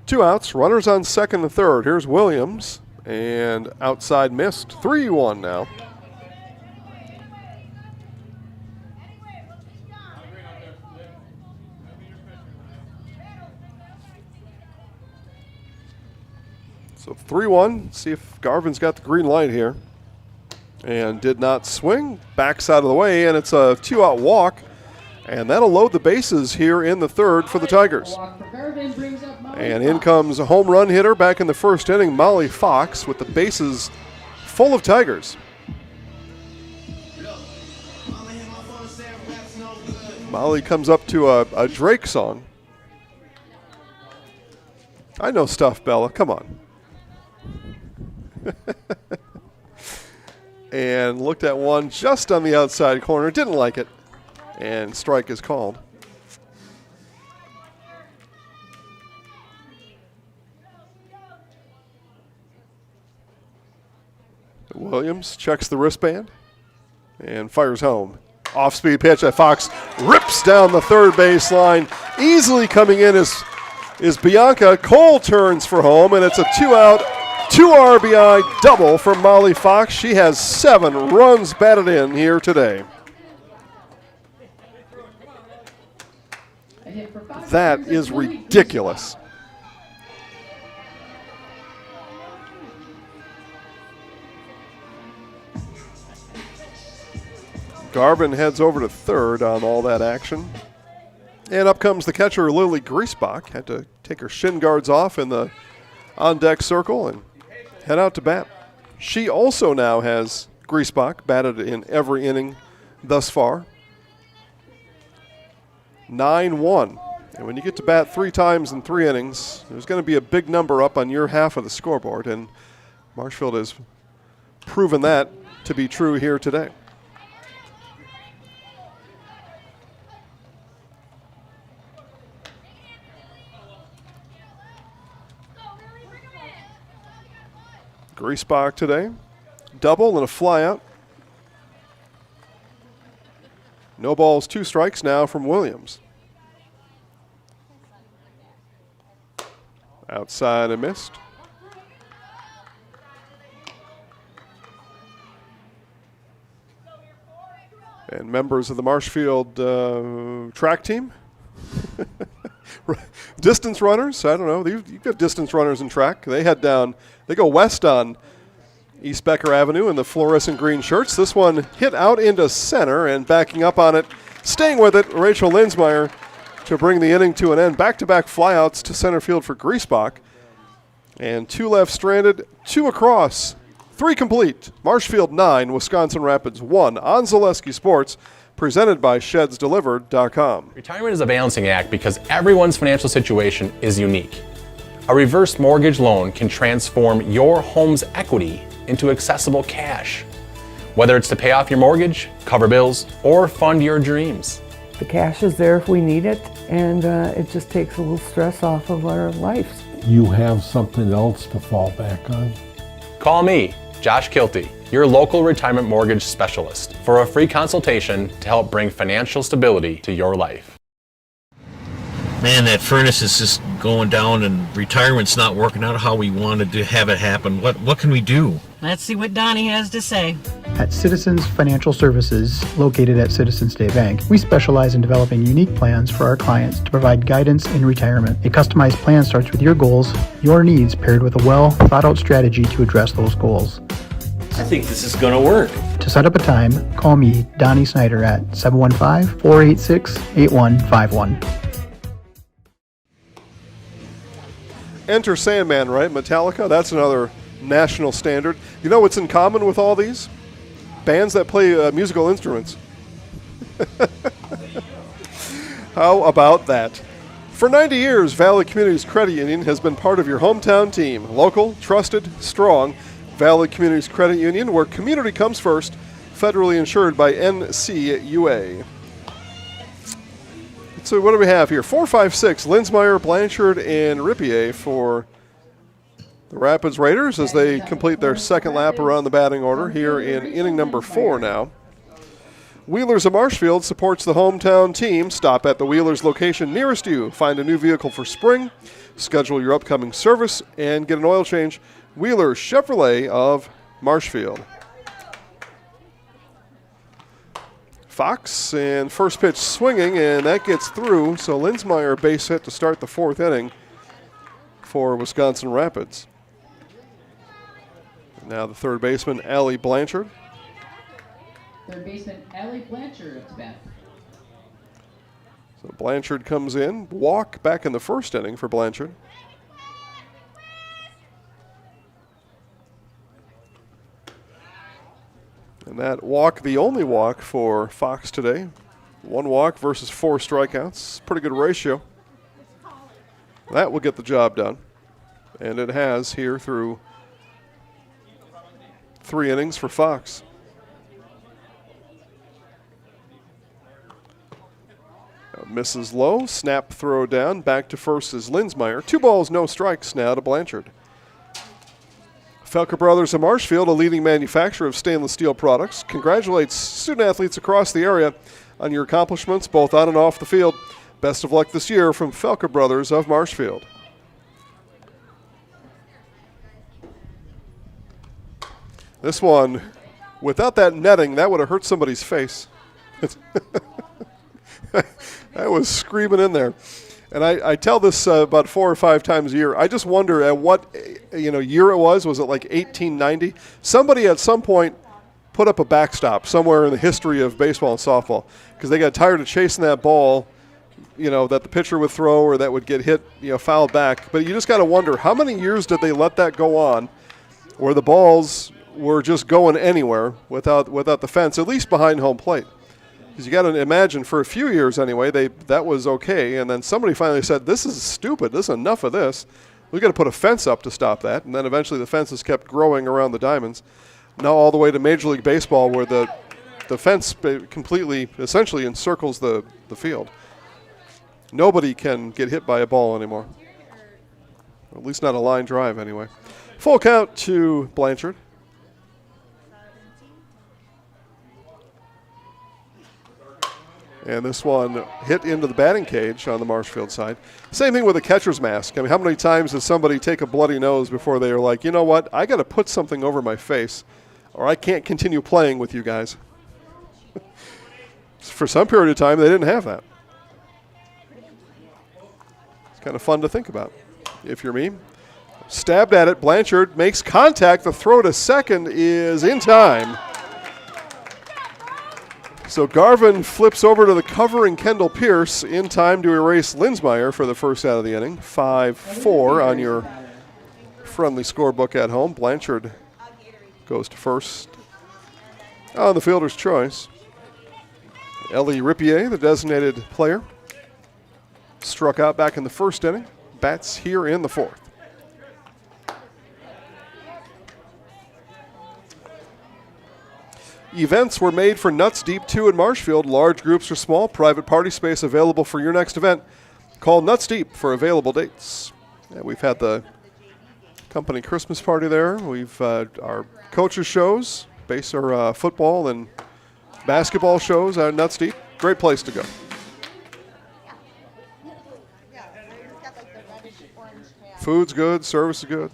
Two outs, runners on second and third. Here's Williams, and outside missed. 3-1 now. So 3-1, see if Garvin's got the green light here. And did not swing, backs out of the way, and it's a 2-out walk. And that'll load the bases here in the third for the Tigers. And in comes a home run hitter back in the first inning, Molly Fox, with the bases full of Tigers. Molly comes up to a Drake song. I know stuff, Bella, come on. And looked at one just on the outside corner, didn't like it, and strike is called. Williams checks the wristband and fires home. Off-speed pitch at Fox, rips down the third base line. Easily coming in is Bianca. Cole turns for home, and it's a 2-out, 2 RBI double from Molly Fox. She has 7 runs batted in here today. That is ridiculous. Garvin heads over to third on all that action. And up comes the catcher, Lily Griesbach. Had to take her shin guards off in the on-deck circle and head out to bat. She also now has Griesbach batted in every inning thus far. 9-1. And when you get to bat 3 times in 3 innings, there's going to be a big number up on your half of the scoreboard. And Marshfield has proven that to be true here today. Griesbach today. Double and a flyout. No balls, 2 strikes now from Williams. Outside and missed. And members of the Marshfield track team. Distance runners, I don't know. You've got distance runners in track. They head down, they go west on East Becker Avenue in the fluorescent green shirts. This one hit out into center, and backing up on it, staying with it, Rachel Linsmeyer to bring the inning to an end. Back-to-back flyouts to center field for Griesbach. And 2 left stranded, 2 across, 3 complete. Marshfield 9, Wisconsin Rapids 1 on Zaleski Sports, presented by ShedsDelivered.com. Retirement is a balancing act because everyone's financial situation is unique. A reverse mortgage loan can transform your home's equity into accessible cash, whether it's to pay off your mortgage, cover bills, or fund your dreams. The cash is there if we need it, and it just takes a little stress off of our lives. You have something else to fall back on? Call me, Josh Kilty, your local retirement mortgage specialist, for a free consultation to help bring financial stability to your life. Man, that furnace is just going down and retirement's not working out how we wanted to have it happen. What can we do? Let's see what Donnie has to say. At Citizens Financial Services, located at Citizens State Bank, we specialize in developing unique plans for our clients to provide guidance in retirement. A customized plan starts with your goals, your needs, paired with a well-thought-out strategy to address those goals. I think this is going to work. To set up a time, call me, Donnie Snyder, at 715-486-8151. Enter Sandman, right? Metallica, that's another national standard. You know what's in common with all these? Bands that play musical instruments. How about that? For 90 years, Valley Communities Credit Union has been part of your hometown team. Local, trusted, strong. Valley Communities Credit Union, where community comes first. Federally insured by NCUA. So what do we have here? 4, 5, 6. Linsmeyer, Blanchard, and Rippier for the Rapids Raiders as they complete their second lap around the batting order here in inning number 4 now. Wheelers of Marshfield supports the hometown team. Stop at the Wheelers location nearest you. Find a new vehicle for spring. Schedule your upcoming service and get an oil change. Wheelers Chevrolet of Marshfield. Fox, and first pitch swinging, and that gets through. So Linsmeyer base hit to start the 4th inning for Wisconsin Rapids. Now the third baseman, Allie Blanchard. Third baseman, Allie Blanchard up to bat. So Blanchard comes in. Walk back in the first inning for Blanchard. And that walk, the only walk for Fox today. 1 walk versus 4 strikeouts. Pretty good ratio. That will get the job done. And it has here through 3 innings for Fox. Misses low. Snap throw down. Back to first is Linsmeyer. 2 balls, no strikes now to Blanchard. Felker Brothers of Marshfield, a leading manufacturer of stainless steel products, congratulates student-athletes across the area on your accomplishments, both on and off the field. Best of luck this year from Felker Brothers of Marshfield. This one, without that netting, that would have hurt somebody's face. That was screaming in there. And I tell this about 4 or 5 times a year. I just wonder at what year it was. Was it like 1890? Somebody at some point put up a backstop somewhere in the history of baseball and softball because they got tired of chasing that ball, that the pitcher would throw or that would get hit, fouled back. But you just got to wonder, how many years did they let that go on where the balls were just going anywhere without the fence, at least behind home plate? Because you got to imagine for a few years anyway, that was okay. And then somebody finally said, this is stupid. This is enough of this. We got to put a fence up to stop that. And then eventually the fences kept growing around the diamonds. Now all the way to Major League Baseball where the fence completely, essentially encircles the field. Nobody can get hit by a ball anymore. At least not a line drive anyway. Full count to Blanchard. And this one hit into the batting cage on the Marshfield side. Same thing with the catcher's mask. I mean, how many times does somebody take a bloody nose before they are like, you know what, I got to put something over my face or I can't continue playing with you guys. For some period of time, they didn't have that. It's kind of fun to think about, if you're me. Stabbed at it. Blanchard makes contact. The throw to second is in time. So Garvin flips over to the covering Kendall Pierce in time to erase Linsmeyer for the first out of the inning. 5-4 on your friendly scorebook at home. Blanchard goes to first on the fielder's choice. Ellie Rippier, the designated player, struck out back in the first inning. Bats here in the fourth. Events were made for Nuts Deep 2 in Marshfield. Large groups or small, private party space available for your next event. Call Nuts Deep for available dates. Yeah, we've had the company Christmas party there. We've our coaches shows, football and basketball shows at Nuts Deep. Great place to go. Food's good, service is good.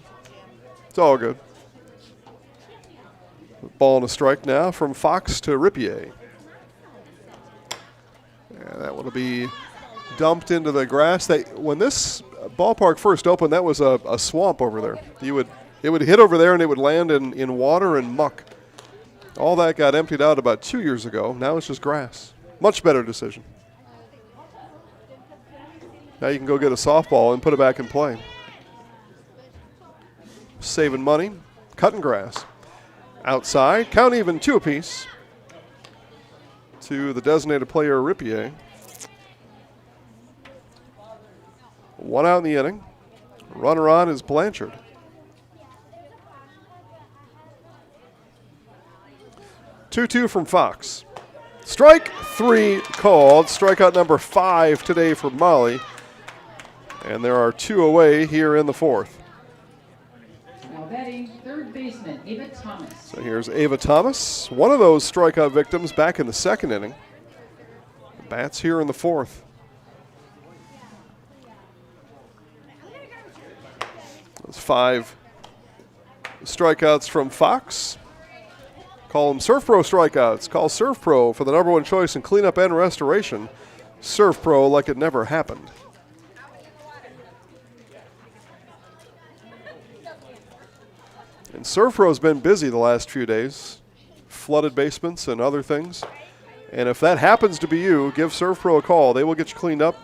It's all good. Ball and a strike now from Fox to Rippier. And that will be dumped into the grass. When this ballpark first opened, that was a swamp over there. It would hit over there and it would land in water and muck. All that got emptied out about 2 years ago. Now it's just grass. Much better decision. Now you can go get a softball and put it back in play. Saving money, cutting grass. Outside, count even 2 apiece to the designated player, Rippier. 1 out in the inning. Runner on is Blanchard. Two from Fox. Strike 3 called. Strikeout number 5 today for Molly. And there are 2 away here in the fourth. Now batting third baseman, Ava Thomas. So here's Ava Thomas, one of those strikeout victims back in the second inning. Bats here in the fourth. Those 5 strikeouts from Fox. Call them Surf Pro strikeouts. Call Surf Pro for the #1 choice in cleanup and restoration. Surf Pro like it never happened. And Surf Pro's been busy the last few days. Flooded basements and other things. And if that happens to be you, give Surf Pro a call. They will get you cleaned up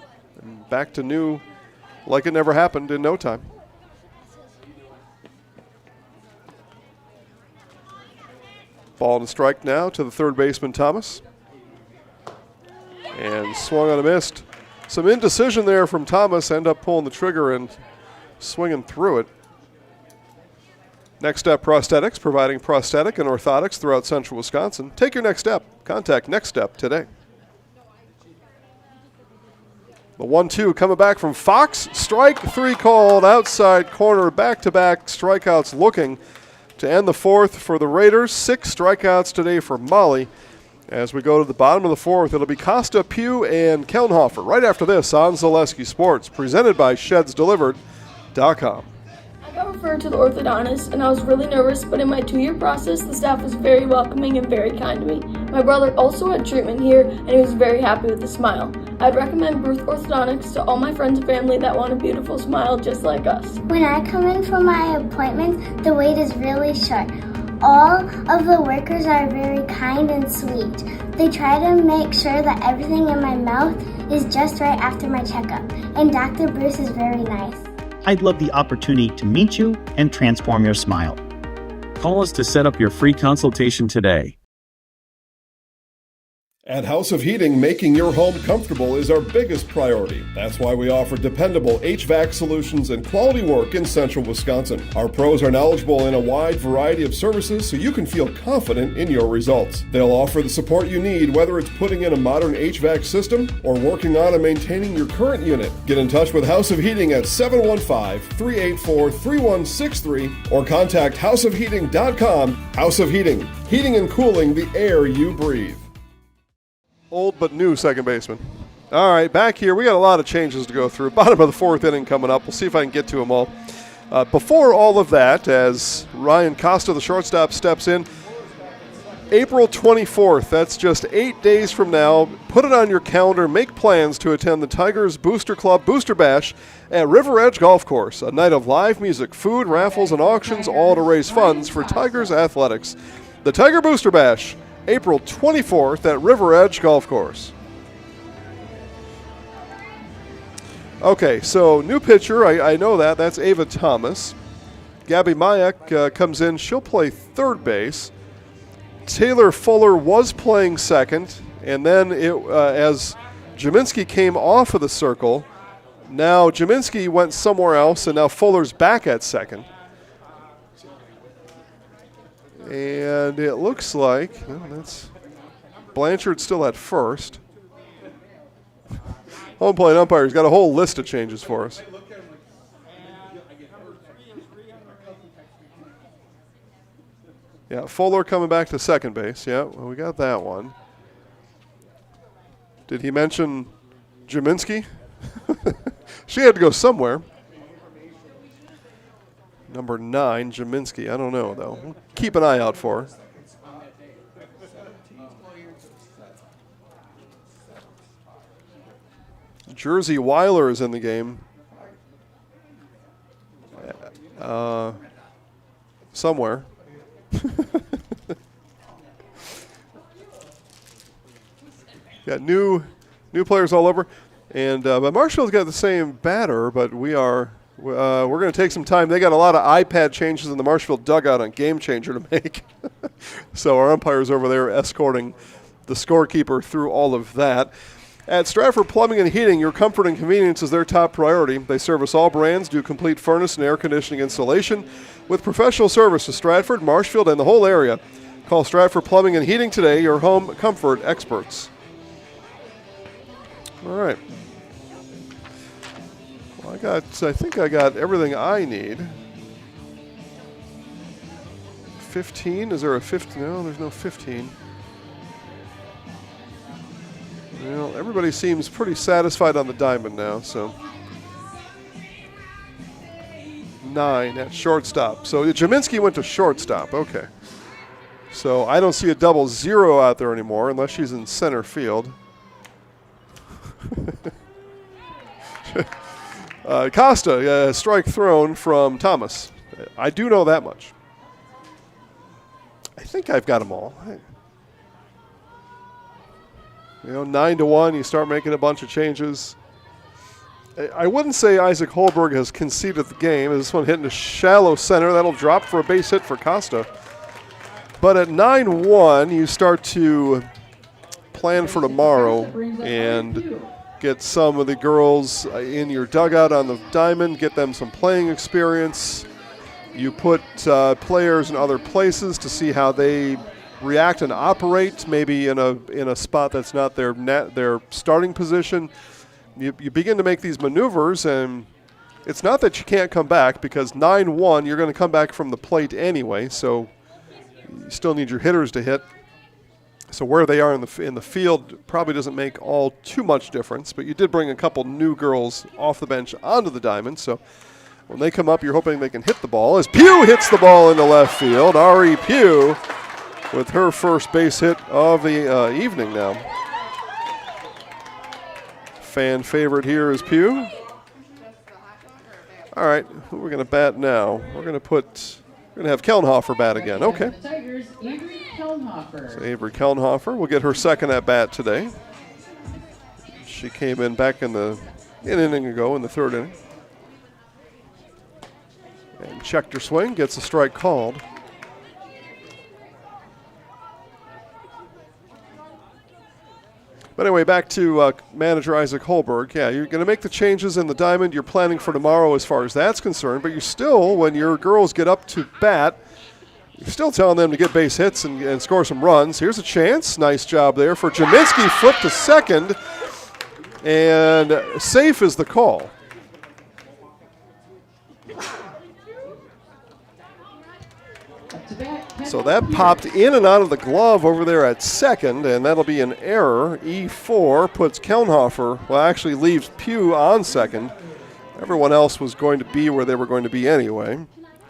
and back to new like it never happened in no time. Ball and a strike now to the third baseman, Thomas. And swung on a missed. Some indecision there from Thomas. End up pulling the trigger and swinging through it. Next Step Prosthetics, providing prosthetic and orthotics throughout central Wisconsin. Take your next step. Contact Next Step today. The 1-2 coming back from Fox. Strike 3 called, outside corner, back-to-back strikeouts looking to end the fourth for the Raiders. 6 strikeouts today for Molly. As we go to the bottom of the fourth, it'll be Costa, Pugh, and Kelnhofer right after this on Zaleski Sports, presented by ShedsDelivered.com. I got referred to the orthodontist, and I was really nervous, but in my 2-year process, the staff was very welcoming and very kind to me. My brother also had treatment here, and he was very happy with the smile. I'd recommend Ruth Orthodontics to all my friends and family that want a beautiful smile just like us. When I come in for my appointment, the wait is really short. All of the workers are very kind and sweet. They try to make sure that everything in my mouth is just right after my checkup, and Dr. Bruce is very nice. I'd love the opportunity to meet you and transform your smile. Call us to set up your free consultation today. At House of Heating, making your home comfortable is our biggest priority. That's why we offer dependable HVAC solutions and quality work in central Wisconsin. Our pros are knowledgeable in a wide variety of services so you can feel confident in your results. They'll offer the support you need, whether it's putting in a modern HVAC system or working on and maintaining your current unit. Get in touch with House of Heating at 715-384-3163 or contact houseofheating.com. House of Heating, heating and cooling the air you breathe. Old but new second baseman. All right, back here, we got a lot of changes to go through. Bottom of the fourth inning coming up. We'll see if I can get to them all. Before all of that, as Ryan Costa, the shortstop, steps in, April 24th, that's just 8 days from now. Put it on your calendar. Make plans to attend the Tigers Booster Club Booster Bash at River Edge Golf Course. A night of live music, food, raffles, and auctions, all to raise funds for Tigers athletics. The Tiger Booster Bash, April 24th at River Edge Golf Course. Okay, so new pitcher, I know that. That's Ava Thomas. Gabby Mayak comes in. She'll play third base. Taylor Fuller was playing second, and then as Jaminski came off of the circle, now Jaminski went somewhere else, and now Fuller's back at second. And it looks like that's Blanchard still at first. Home plate umpire's got a whole list of changes for us. Yeah, Fuller coming back to second base. Yeah, well, we got that one. Did he mention Jaminski? She had to go somewhere. Number 9, Jaminski. I don't know, though. We'll keep an eye out for her. Jersey Weiler is in the game. Somewhere. Got new players all over. And but Marshfield's got the same batter, but we're going to take some time. They got a lot of iPad changes in the Marshfield dugout on Game Changer to make. So our umpire's over there escorting the scorekeeper through all of that. At Stratford Plumbing and Heating, your comfort and convenience is their top priority. They service all brands, do complete furnace and air conditioning installation with professional service to Stratford, Marshfield, and the whole area. Call Stratford Plumbing and Heating today, your home comfort experts. All right. Well, I think I got everything I need. 15? Is there a 15? No, there's no 15. Well, everybody seems pretty satisfied on the diamond now, so. 9 at shortstop. So Jaminski went to shortstop. Okay. So I don't see a 00 out there anymore unless she's in center field. Costa, strike thrown from Thomas. I do know that much. I think I've got them all. 9-1, you start making a bunch of changes. I wouldn't say Isaac Holberg has conceded the game. This one hitting a shallow center. That'll drop for a base hit for Costa. But at 9-1, you start to plan for tomorrow and get some of the girls in your dugout on the diamond, get them some playing experience. You put players in other places to see how they react and operate, maybe in a spot that's not their starting position. You begin to make these maneuvers, and it's not that you can't come back, because 9-1, you're going to come back from the plate anyway, so you still need your hitters to hit. So where they are in the field probably doesn't make all too much difference, but you did bring a couple new girls off the bench onto the diamond, so when they come up, you're hoping they can hit the ball. As Pugh hits the ball into left field, Ari Pugh with her first base hit of the evening now. Fan favorite here is Pugh. All right, who we're going to bat now? We're going to have Kellenhofer bat again. Okay. Tigers, Avery Kellenhofer. So Avery Kellenhofer will get her second at bat today. She came in back an inning ago in the third inning. And checked her swing, gets a strike called. But anyway, back to manager Isaac Holberg. Yeah, you're going to make the changes in the diamond. You're planning for tomorrow as far as that's concerned. But you're still, when your girls get up to bat, you're still telling them to get base hits and score some runs. Here's a chance. Nice job there for Jaminski. Flip to second. And safe is the call. So that popped in and out of the glove over there at second, and that'll be an error. E4 puts Kelnhofer, well, actually leaves Pugh on second. Everyone else was going to be where they were going to be anyway.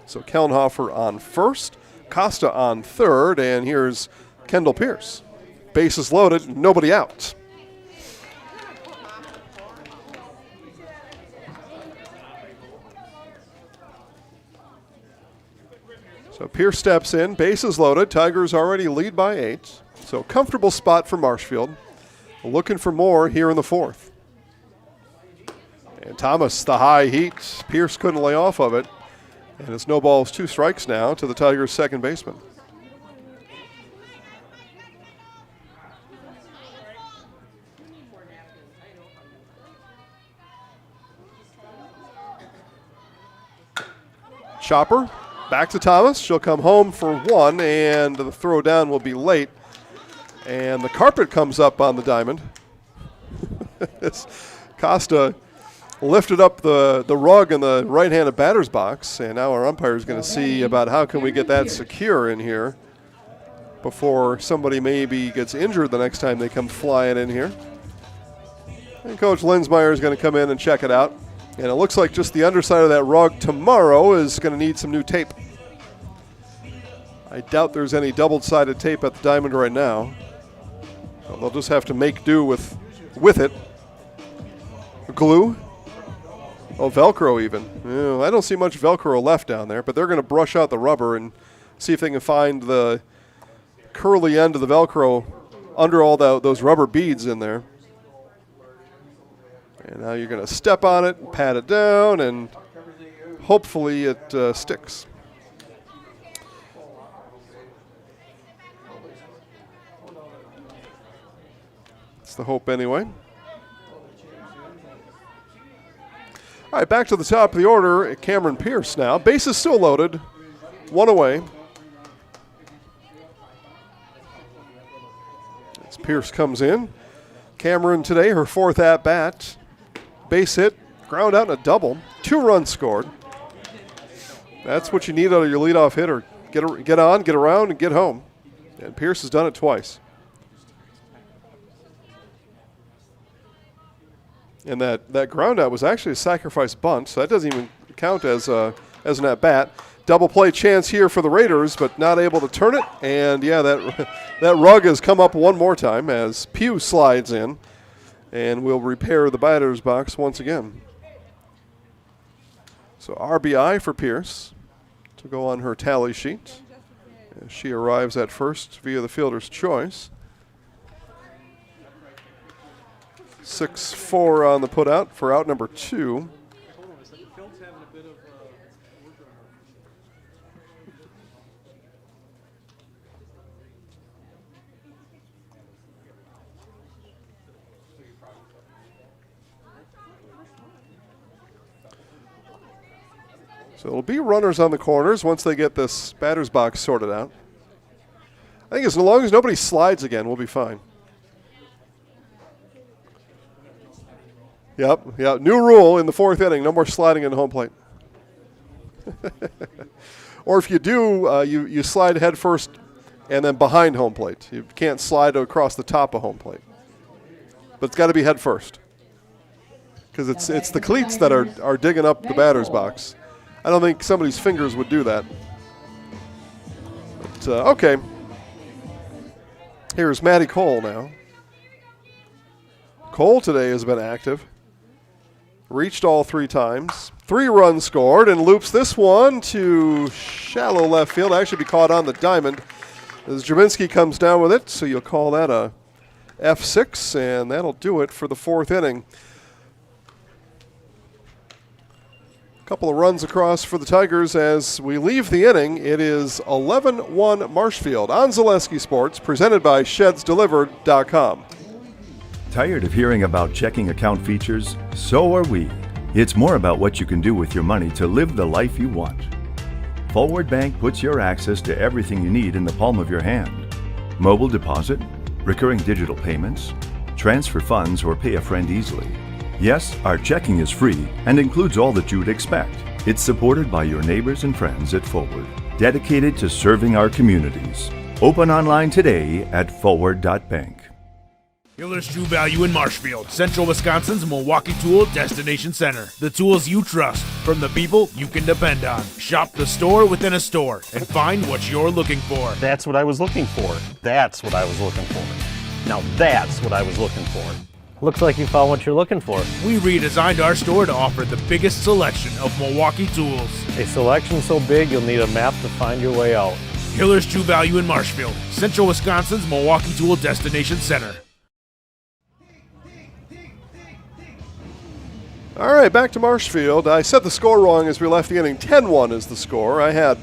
So Kelnhofer on first, Costa on third, and here's Kendall Pierce. Bases loaded, nobody out. So Pierce steps in, bases loaded. Tigers already lead by 8. So comfortable spot for Marshfield. Looking for more here in the 4th. And Thomas, the high heat. Pierce couldn't lay off of it. And it's no balls, 2 strikes now to the Tigers' second baseman. Chopper. Back to Thomas. She'll come home for 1, and the throw down will be late. And the carpet comes up on the diamond. Costa lifted up the rug in the right-handed batter's box, and now our umpire is going to see about how can we get that secure in here before somebody maybe gets injured the next time they come flying in here. And Coach Linsmeyer is going to come in and check it out. And it looks like just the underside of that rug tomorrow is going to need some new tape. I doubt there's any double-sided tape at the diamond right now. So they'll just have to make do with it. Glue. Oh, Velcro even. I don't see much Velcro left down there, but they're going to brush out the rubber and see if they can find the curly end of the Velcro under all those rubber beads in there. And now you're going to step on it, pat it down, and hopefully it sticks. That's the hope anyway. All right, back to the top of the order, Cameron Pierce now. Bases still loaded, 1 away. As Pierce comes in. Cameron today, her 4th at-bat. Base hit, ground out, and a double. 2 runs scored. That's what you need out of your leadoff hitter. Get on, get around, and get home. And Pierce has done it twice. And that ground out was actually a sacrifice bunt, so that doesn't even count as an at-bat. Double play chance here for the Raiders, but not able to turn it. And, yeah, that rug has come up one more time as Pugh slides in. And we'll repair the batter's box once again. So RBI for Pierce to go on her tally sheet. As she arrives at first via the fielder's choice. 6-4 on the putout for out number 2. So it'll be runners on the corners once they get this batter's box sorted out. I think as long as nobody slides again, we'll be fine. Yep. New rule in the 4th inning, no more sliding in the home plate. Or if you do, you slide head first and then behind home plate. You can't slide across the top of home plate. But it's got to be head first. Because it's the cleats that are digging up the batter's box. I don't think somebody's fingers would do that. But, okay. Here's Maddie Cole now. Cole today has been active. Reached all 3 times. 3 runs scored and loops this one to shallow left field. Actually be caught on the diamond as Jaminski comes down with it. So you'll call that a F6, and that'll do it for the 4th inning. Couple of runs across for the Tigers as we leave the inning. It is 11-1 Marshfield on Zaleski Sports, presented by ShedsDelivered.com. Tired of hearing about checking account features? So are we. It's more about what you can do with your money to live the life you want. Forward Bank puts your access to everything you need in the palm of your hand. Mobile deposit, recurring digital payments, transfer funds, or pay a friend easily. Yes, our checking is free and includes all that you would expect. It's supported by your neighbors and friends at Forward, dedicated to serving our communities. Open online today at forward.bank. Hiller's True Value in Marshfield, Central Wisconsin's Milwaukee Tool Destination Center. The tools you trust from the people you can depend on. Shop the store within a store and find what you're looking for. That's what I was looking for. That's what I was looking for. Now that's what I was looking for. Looks like you found what you're looking for. We redesigned our store to offer the biggest selection of Milwaukee tools. A selection so big you'll need a map to find your way out. Hiller's True Value in Marshfield, Central Wisconsin's Milwaukee Tool Destination Center. All right, back to Marshfield. I set the score wrong as we left the inning. 10-1 is the score. I had,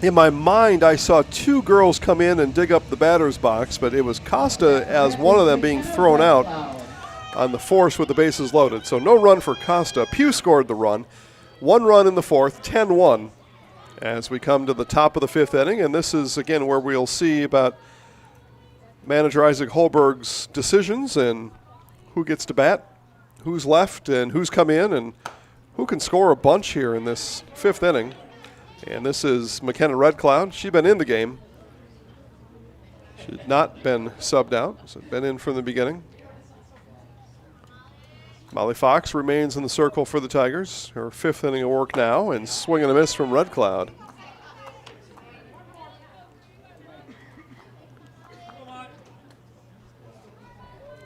in my mind, I saw two girls come in and dig up the batter's box, but it was Costa as one of them being thrown out on the force with the bases loaded. So no run for Costa. Pugh scored the run. 1 run in the fourth, 10-1 as we come to the top of the fifth inning. And this is, again, where we'll see about manager Isaac Holberg's decisions and who gets to bat, who's left, and who's come in, and who can score a bunch here in this fifth inning. And this is McKenna Red Cloud. She's been in the game. She's not been subbed out, so been in from the beginning. Molly Fox remains in the circle for the Tigers. Her fifth inning of work now, and swing and a miss from Red Cloud.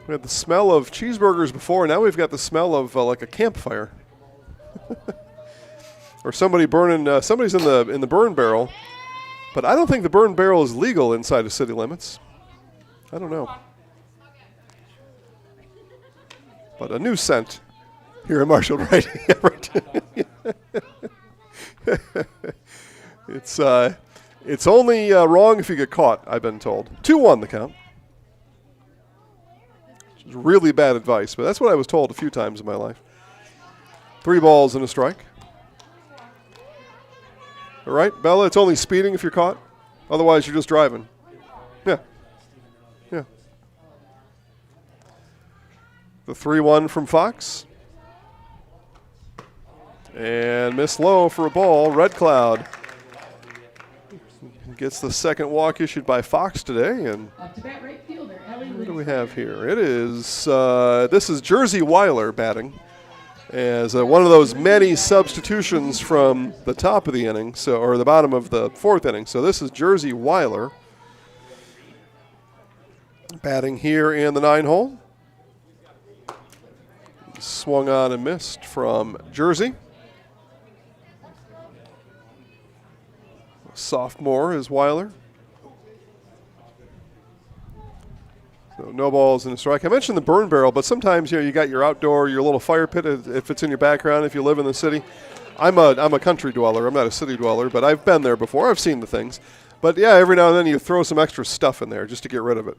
We had the smell of cheeseburgers before. Now we've got the smell of like a campfire, or somebody burning. Somebody's in the burn barrel, but I don't think the burn barrel is legal inside of city limits. I don't know, but a new scent here in Marshfield, right? It's only wrong if you get caught. I've been told. 2-1 the count. Really bad advice, but that's what I was told a few times in my life. 3 balls and a strike. All right, Bella, it's only speeding if you're caught. Otherwise, you're just driving. Yeah. Yeah. The 3-1 from Fox. And miss low for a ball. Red Cloud gets the second walk issued by Fox today. And what do we have here? It is, this is Jersey Weiler batting as one of those many substitutions from the top of the inning, or the bottom of the fourth inning. So this is Jersey Weiler batting here in the 9-hole. Swung on and missed from Jersey. Sophomore is Weiler. So no balls and a strike. I mentioned the burn barrel, but sometimes you got your outdoor, your little fire pit if it's in your background. If you live in the city, I'm a country dweller. I'm not a city dweller, but I've been there before. I've seen the things. But yeah, every now and then you throw some extra stuff in there just to get rid of it.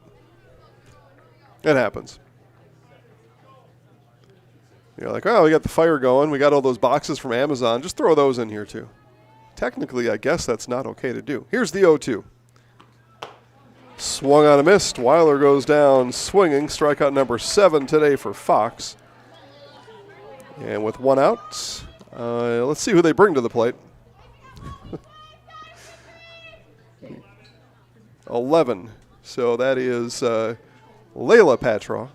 It happens. You're like, oh, we got the fire going. We got all those boxes from Amazon. Just throw those in here too. Technically, I guess that's not okay to do. Here's the 0-2. Swung on a missed. Weiler goes down swinging. Strikeout number 7 today for Fox. And with 1 out, let's see who they bring to the plate. 11. So that is Layla Patraw.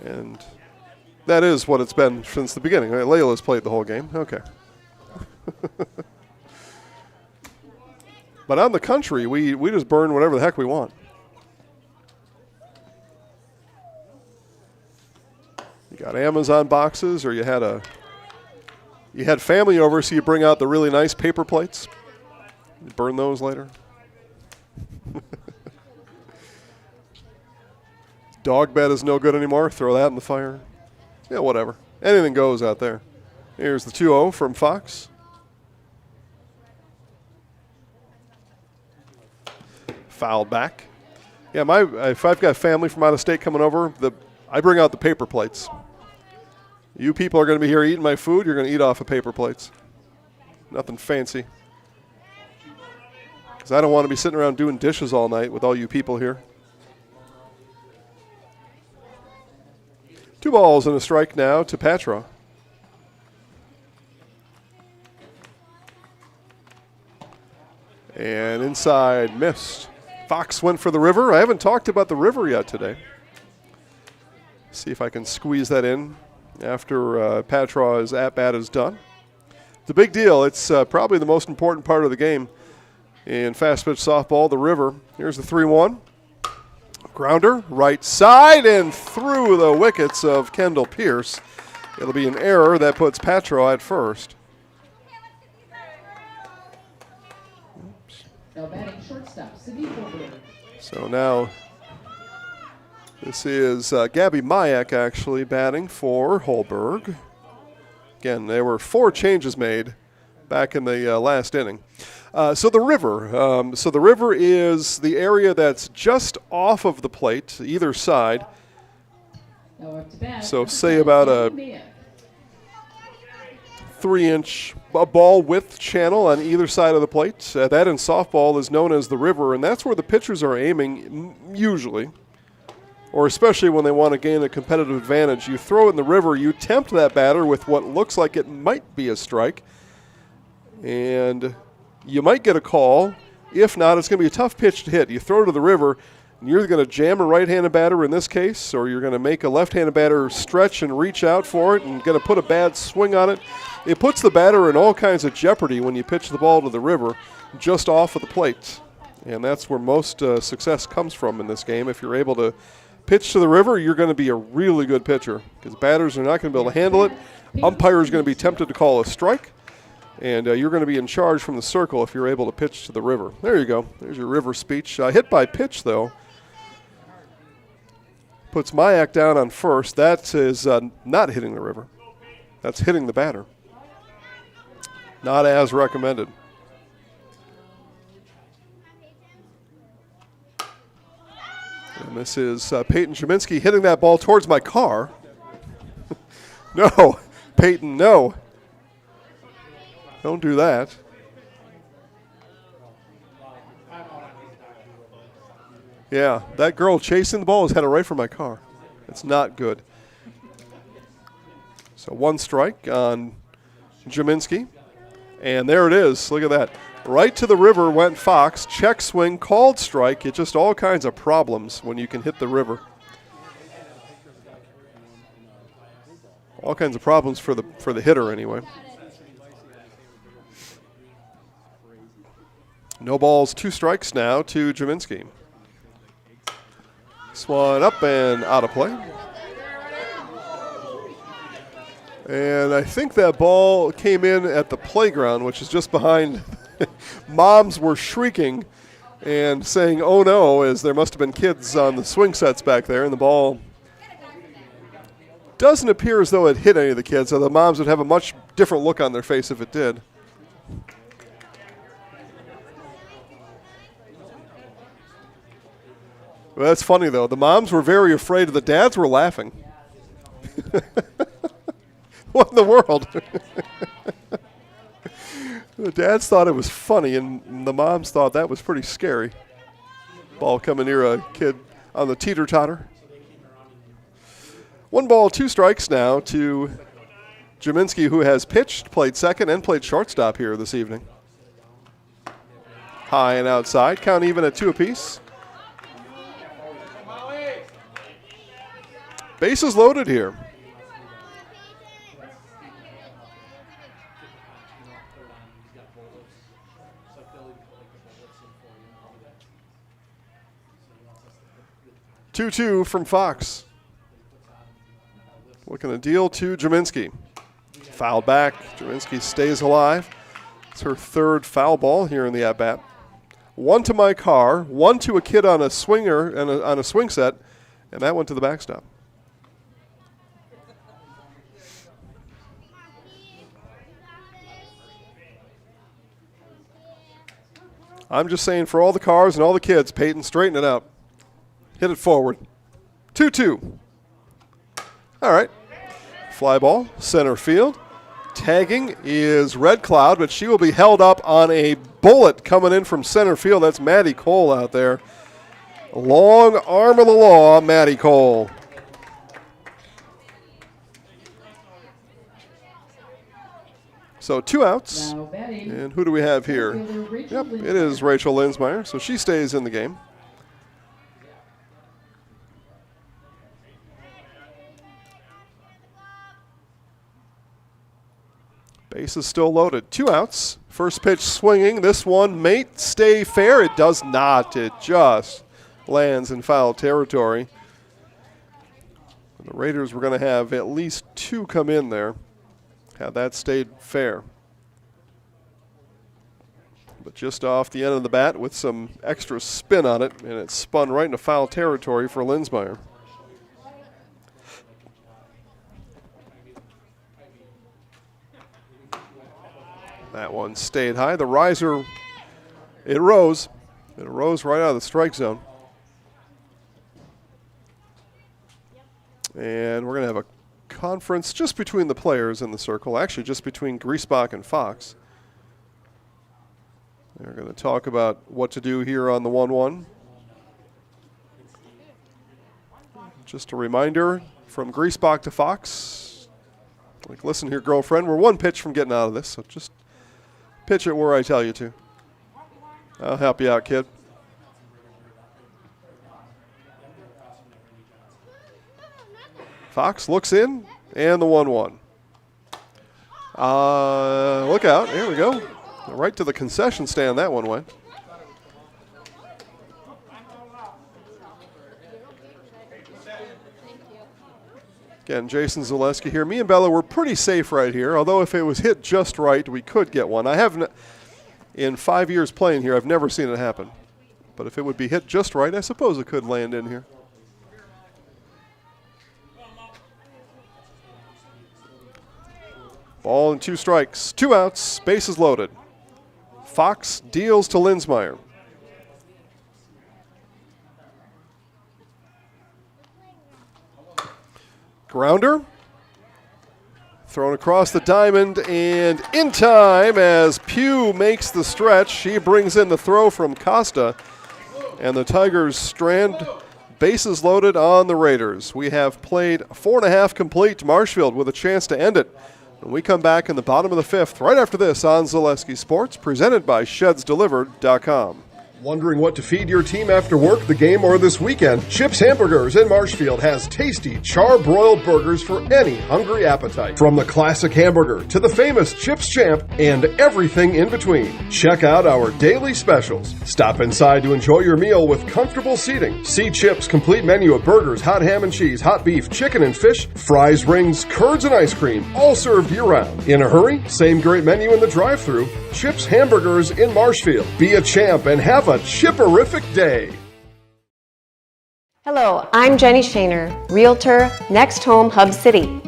And that is what it's been since the beginning. Right? Layla's played the whole game. Okay. But on the country, we just burn whatever the heck we want. You got Amazon boxes, or you had family over, so you bring out the really nice paper plates. You burn those later. Dog bed is no good anymore. Throw that in the fire. Yeah, whatever. Anything goes out there. Here's the 2-0 from Fox. Fouled back. Yeah, if I've got family from out of state coming over, I bring out the paper plates. You people are going to be here eating my food. You're going to eat off of paper plates. Nothing fancy. Because I don't want to be sitting around doing dishes all night with all you people here. 2 balls and a strike now to Patra. And inside, missed. Fox went for the river. I haven't talked about the river yet today. See if I can squeeze that in after Patra's at-bat is done. It's a big deal. It's probably the most important part of the game in fast-pitch softball, the river. Here's the 3-1. Grounder, right side, and through the wickets of Kendall Pierce. It'll be an error that puts Patra at first. Now batting shortstop, Sydney Holberg. So now this is Gabby Mayak actually batting for Holberg. Again, there were 4 changes made back in the last inning. So the river is the area that's just off of the plate, either side. Now up to bat. So say about a 3-inch ball width channel on either side of the plate. That in softball is known as the river, and that's where the pitchers are aiming usually, or especially when they want to gain a competitive advantage. You throw it in the river, you tempt that batter with what looks like it might be a strike, and you might get a call. If not, it's going to be a tough pitch to hit. You throw it to the river, and you're going to jam a right-handed batter in this case, or you're going to make a left-handed batter stretch and reach out for it and going to put a bad swing on it. It puts the batter in all kinds of jeopardy when you pitch the ball to the river just off of the plate. And that's where most success comes from in this game. If you're able to pitch to the river, you're going to be a really good pitcher because batters are not going to be able to handle it. Umpire is going to be tempted to call a strike. And you're going to be in charge from the circle if you're able to pitch to the river. There you go. There's your river speech. Hit by pitch, though. Puts Mayak down on first. That is not hitting the river. That's hitting the batter. Not as recommended. And this is Peyton Cheminsky hitting that ball towards my car. No, Peyton, no. Don't do that. Yeah, that girl chasing the ball is headed right for my car. It's not good. So 1 strike on Jaminski. And there it is. Look at that. Right to the river went Fox. Check swing, called strike. It's just all kinds of problems when you can hit the river. All kinds of problems for the hitter anyway. No balls, 2 strikes now to Jaminski. This one up and out of play. And I think that ball came in at the playground, which is just behind. Moms were shrieking and saying, oh no, as there must have been kids on the swing sets back there, and the ball doesn't appear as though it hit any of the kids, so the moms would have a much different look on their face if it did. Well, that's funny, though. The moms were very afraid. The dads were laughing. What in the world? The dads thought it was funny, and the moms thought that was pretty scary. Ball coming near a kid on the teeter-totter. 1 ball, 2 strikes now to Jaminski, who has pitched, played second, and played shortstop here this evening. High and outside. Count even at 2 apiece. Bases loaded here. Two from Fox. Looking to deal to Jaminski. Fouled back. Jaminski stays alive. It's her 3rd foul ball here in the at-bat. 1 to my car, 1 to a kid on a swinger and on a swing set, and that went to the backstop. I'm just saying for all the cars and all the kids, Peyton, straighten it out. Hit it forward. 2-2. All right. Fly ball, center field. Tagging is Red Cloud, but she will be held up on a bullet coming in from center field. That's Maddie Cole out there. Long arm of the law, Maddie Cole. So 2 outs. And who do we have here? Yep, it is Rachel Linsmeyer, so she stays in the game. Base is still loaded. 2 outs. First pitch swinging. This one may stay fair. It does not. It just lands in foul territory. The Raiders were going to have at least 2 come in there had that stayed fair. But just off the end of the bat with some extra spin on it, and it spun right into foul territory for Linsmeyer. That one stayed high. The riser, it rose. It rose right out of the strike zone. And we're going to have a conference just between the players in the circle, actually just between Griesbach and Fox. They're going to talk about what to do here on the 1-1. Just a reminder from Griesbach to Fox. Like, listen here, girlfriend, we're 1 pitch from getting out of this, so just pitch it where I tell you to. I'll help you out, kid. Fox looks in, and the 1-1. Look out. There we go. Right to the concession stand that one went. Again, Jason Zaleski here. Me and Bella were pretty safe right here, although if it was hit just right, we could get one. I haven't, in 5 years playing here, I've never seen it happen. But if it would be hit just right, I suppose it could land in here. Ball and 2 strikes, 2 outs, bases loaded. Fox deals to Linsmeyer. Grounder. Thrown across the diamond and in time as Pugh makes the stretch. She brings in the throw from Costa. And the Tigers strand bases loaded on the Raiders. We have played 4.5 complete to Marshfield with a chance to end it. When we come back in the bottom of the 5th, right after this on Zaleski Sports, presented by ShedsDelivered.com. Wondering what to feed your team after work, the game, or this weekend? Chips Hamburgers in Marshfield has tasty char-broiled burgers for any hungry appetite. From the classic hamburger to the famous Chips Champ and everything in between. Check out our daily specials. Stop inside to enjoy your meal with comfortable seating. See Chips' complete menu of burgers, hot ham and cheese, hot beef, chicken and fish, fries, rings, curds, and ice cream, all served year-round. In a hurry? Same great menu in the drive-thru. Chips Hamburgers in Marshfield. Be a champ and have a chipperific day. Hello, I'm Jenny Shaner, Realtor, Next Home Hub City.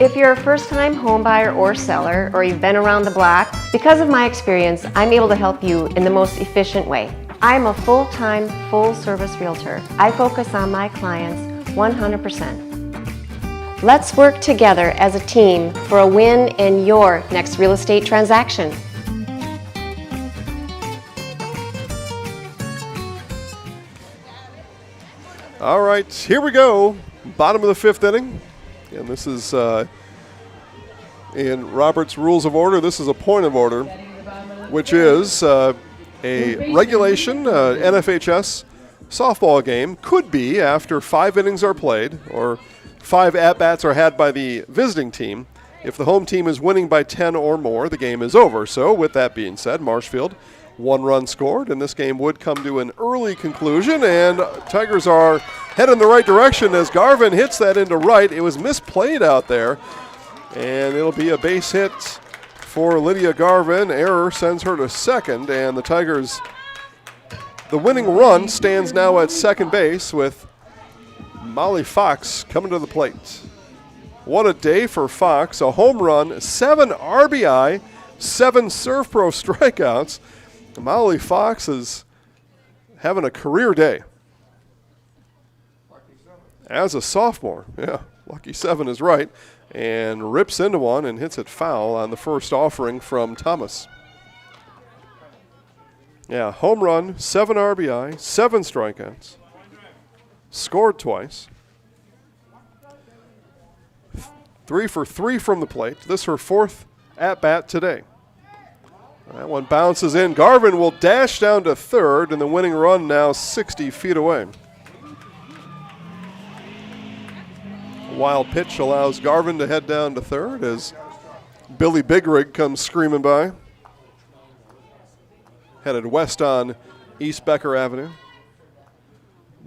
If you're a first-time home buyer or seller, or you've been around the block, because of my experience, I'm able to help you in the most efficient way. I'm a full-time, full-service realtor. I focus on my clients 100%. Let's work together as a team for a win in your next real estate transaction. All right, here we go. Bottom of the 5th inning. And this is in Robert's Rules of Order. This is a point of order, which is a regulation NFHS softball game. Could be after 5 innings are played or 5 at-bats are had by the visiting team. If the home team is winning by 10 or more, the game is over. So with that being said, Marshfield, 1 run scored, and this game would come to an early conclusion, and Tigers are heading the right direction as Garvin hits that into right. It was misplayed out there, and it'll be a base hit for Lydia Garvin. Error sends her to second, and the Tigers, the winning run stands now at second base with Molly Fox coming to the plate. What a day for Fox. A home run, 7 RBI, 7 Serve Pro strikeouts. Molly Fox is having a career day. As a sophomore, yeah, lucky 7 is right, and rips into one and hits it foul on the first offering from Thomas. Yeah, home run, 7 RBI, 7 strikeouts, scored twice. 3 for 3 from the plate. This her 4th at-bat today. That one bounces in. Garvin will dash down to third, and the winning run now 60 feet away. A wild pitch allows Garvin to head down to third as Billy Bigrig comes screaming by. Headed west on East Becker Avenue.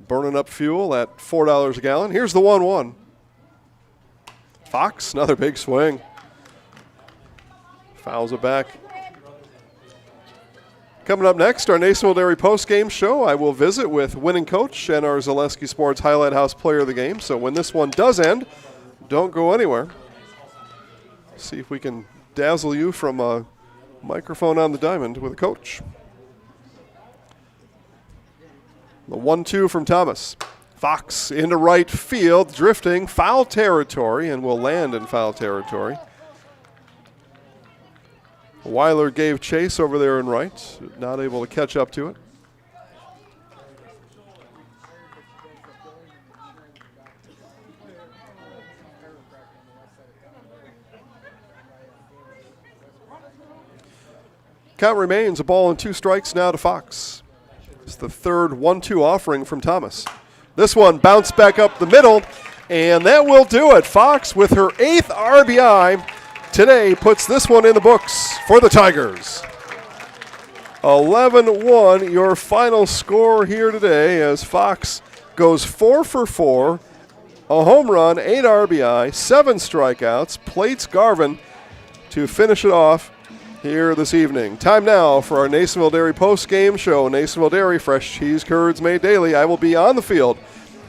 Burning up fuel at $4 a gallon. Here's the 1-1. Fox, another big swing. Fouls it back. Coming up next, our Nasonville Dairy postgame show. I will visit with winning coach and our Zaleski Sports Highlight House player of the game. So when this one does end, don't go anywhere. See if we can dazzle you from a microphone on the diamond with a coach. The 1-2 from Thomas. Fox into right field, drifting foul territory, and will land in foul territory. Weiler gave chase over there in right, not able to catch up to it. Count remains a ball and 2 strikes now to Fox. It's the third 1-2 offering from Thomas. This one bounced back up the middle, and that will do it. Fox with her 8th RBI today puts this one in the books for the Tigers. 11-1, your final score here today as Fox goes 4 for 4, a home run, 8 RBI, 7 strikeouts, plates Garvin to finish it off here this evening. Time now for our Nasonville Dairy post-game show. Nasonville Dairy, fresh cheese curds made daily. I will be on the field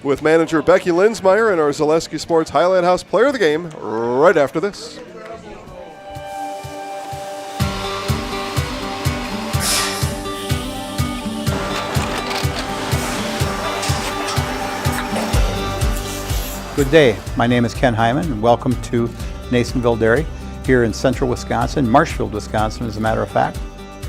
with manager Becky Linsmeyer and our Zaleski Sports Highlight House player of the game right after this. Good day. My name is Ken Hyman, and welcome to Nasonville Dairy here in central Wisconsin, Marshfield, Wisconsin, as a matter of fact.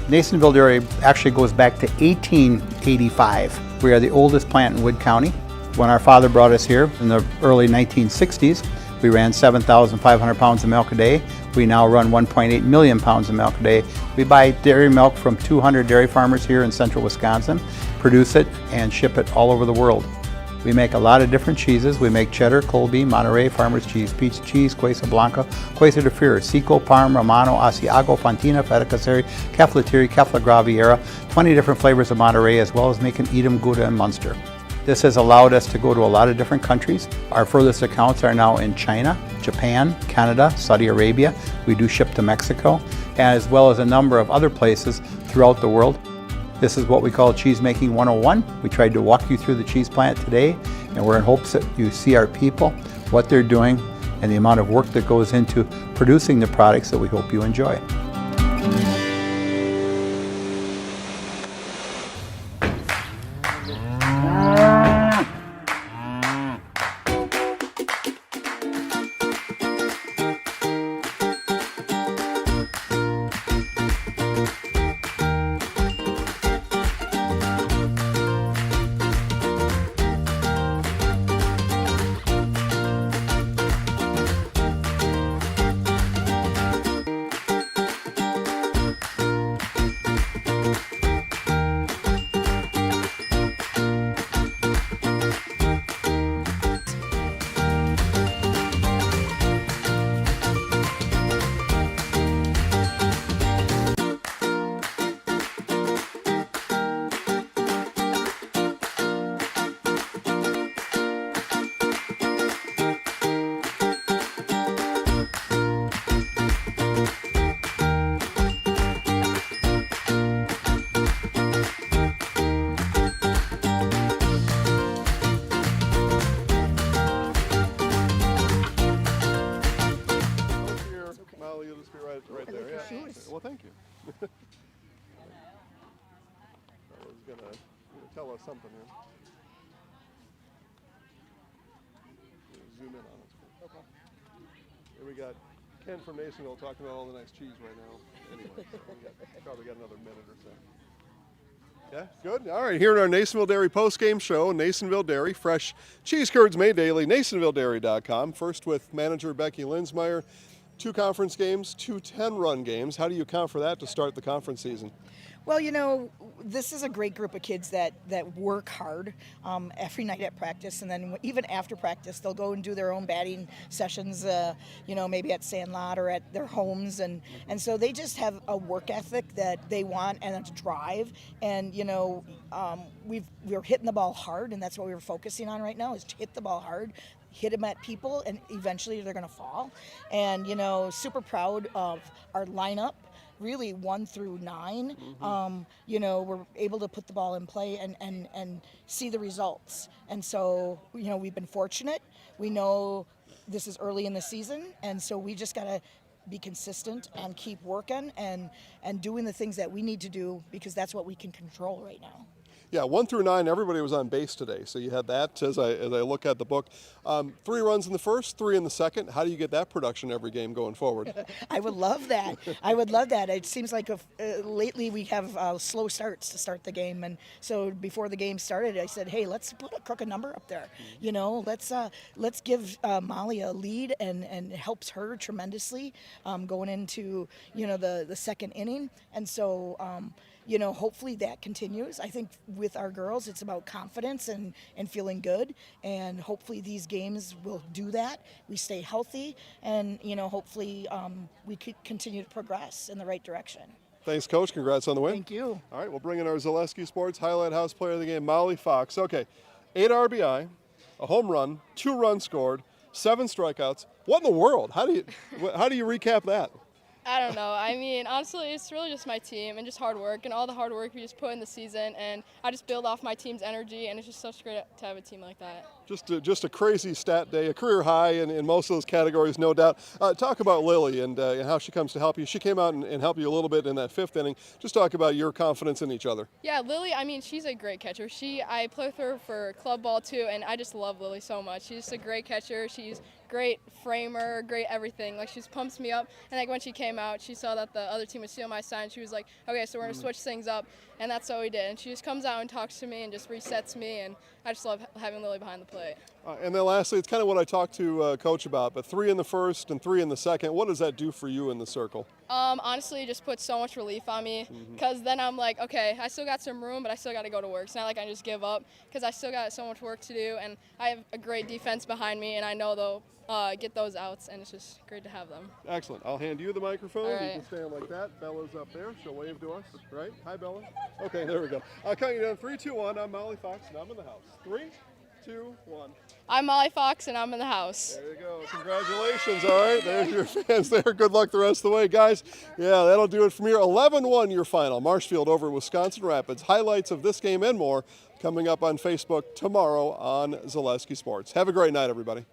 Nasonville Dairy actually goes back to 1885. We are the oldest plant in Wood County. When our father brought us here in the early 1960s, we ran 7,500 pounds of milk a day. We now run 1.8 million pounds of milk a day. We buy dairy milk from 200 dairy farmers here in central Wisconsin, produce it, and ship it all over the world. We make a lot of different cheeses. We make cheddar, Colby, Monterey, Farmer's Cheese, Pizza Cheese, Quesa Blanca, Quesa de Freer, Seco, Parm, Romano, Asiago, Fontina, Feta Caseri, Caflatiri, Cafla Graviera, 20 different flavors of Monterey, as well as making Edam, Gouda, and Munster. This has allowed us to go to a lot of different countries. Our furthest accounts are now in China, Japan, Canada, Saudi Arabia. We do ship to Mexico, as well as a number of other places throughout the world. This is what we call Cheese Making 101. We tried to walk you through the cheese plant today, and we're in hopes that you see our people, what they're doing, and the amount of work that goes into producing the products that we hope you enjoy. Well, thank you. something here. Zoom in on it. Okay. And we got Ken from Nasonville talking about all the nice cheese right now. Anyway, so probably got another minute or so. Yeah, good. All right, here in our Nasonville Dairy postgame show, Nasonville Dairy, fresh cheese curds made daily, NasonvilleDairy.com. First with manager Becky Linsmeyer. 2 conference games, 2 10-run games. How do you account for that to start the conference season? Well, you know, this is a great group of kids that work hard every night at practice, and then even after practice, they'll go and do their own batting sessions, you know, maybe at Sandlot or at their homes, and so they just have a work ethic that they want and a drive, and you know, we're hitting the ball hard, and that's what we're focusing on right now is to hit the ball hard. Hit them at people, and eventually they're going to fall. And, you know, super proud of our lineup, really 1 through 9. You know, we're able to put the ball in play and see the results. And so, you know, we've been fortunate. We know this is early in the season, and so we just got to be consistent and keep working and doing the things that we need to do because that's what we can control right now. Yeah, 1 through 9, everybody was on base today. So you had that as I look at the book. 3 runs in the first, 3 in the second. How do you get that production every game going forward? I would love that. I would love that. It seems like lately we have slow starts to start the game. And so before the game started, I said, hey, let's put a crooked number up there. You know, let's give Molly a lead, and it helps her tremendously going into, you know, the second inning. And so, you know, hopefully that continues. I think with our girls, it's about confidence and feeling good. And hopefully these games will do that. We stay healthy, and, you know, hopefully we could continue to progress in the right direction. Thanks, Coach. Congrats on the win. Thank you. All right, we'll bring in our Zaleski Sports Highlight House Player of the Game, Molly Fox. Okay, 8 RBI, a home run, 2 runs scored, 7 strikeouts. What in the world? How do you recap that? I don't know. I mean, honestly, it's really just my team and just hard work and all the hard work we just put in the season. And I just build off my team's energy, and it's just such great to have a team like that. Just a crazy stat day, a career high in most of those categories, no doubt. Talk about Lily and how she comes to help you. She came out and helped you a little bit in that 5th inning. Just talk about your confidence in each other. Yeah, Lily, I mean, she's a great catcher. I play with her for club ball too, and I just love Lily so much. She's just a great catcher. She's great framer, great everything. Like, she just pumps me up. And like when she came out, she saw that the other team was stealing my sign. She was like, okay, so we're gonna switch things up. And that's what we did. And she just comes out and talks to me and just resets me. And I just love having Lily behind the plate. And then lastly, it's kind of what I talked to Coach about, but 3 in the first and 3 in the second. What does that do for you in the circle? Honestly, it just puts so much relief on me, because then I'm like, okay, I still got some room, but I still got to go to work. It's not like I just give up, because I still got so much work to do, and I have a great defense behind me, and I know they'll get those outs, and it's just great to have them. Excellent. I'll hand you the microphone. All right. You can stand like that. Bella's up there. She'll wave to us, right? Hi, Bella. Okay, there we go. I'll count you down. 3, 2, 1. I'm Molly Fox, and I'm in the house. 3, 2, 1. I'm Molly Fox, and I'm in the house. There you go. Congratulations. All right, there's your fans there. Good luck the rest of the way, guys. Yeah, that'll do it from here. 11-1 your final. Marshfield over Wisconsin Rapids. Highlights of this game and more coming up on Facebook tomorrow on Zaleski Sports. Have a great night, everybody.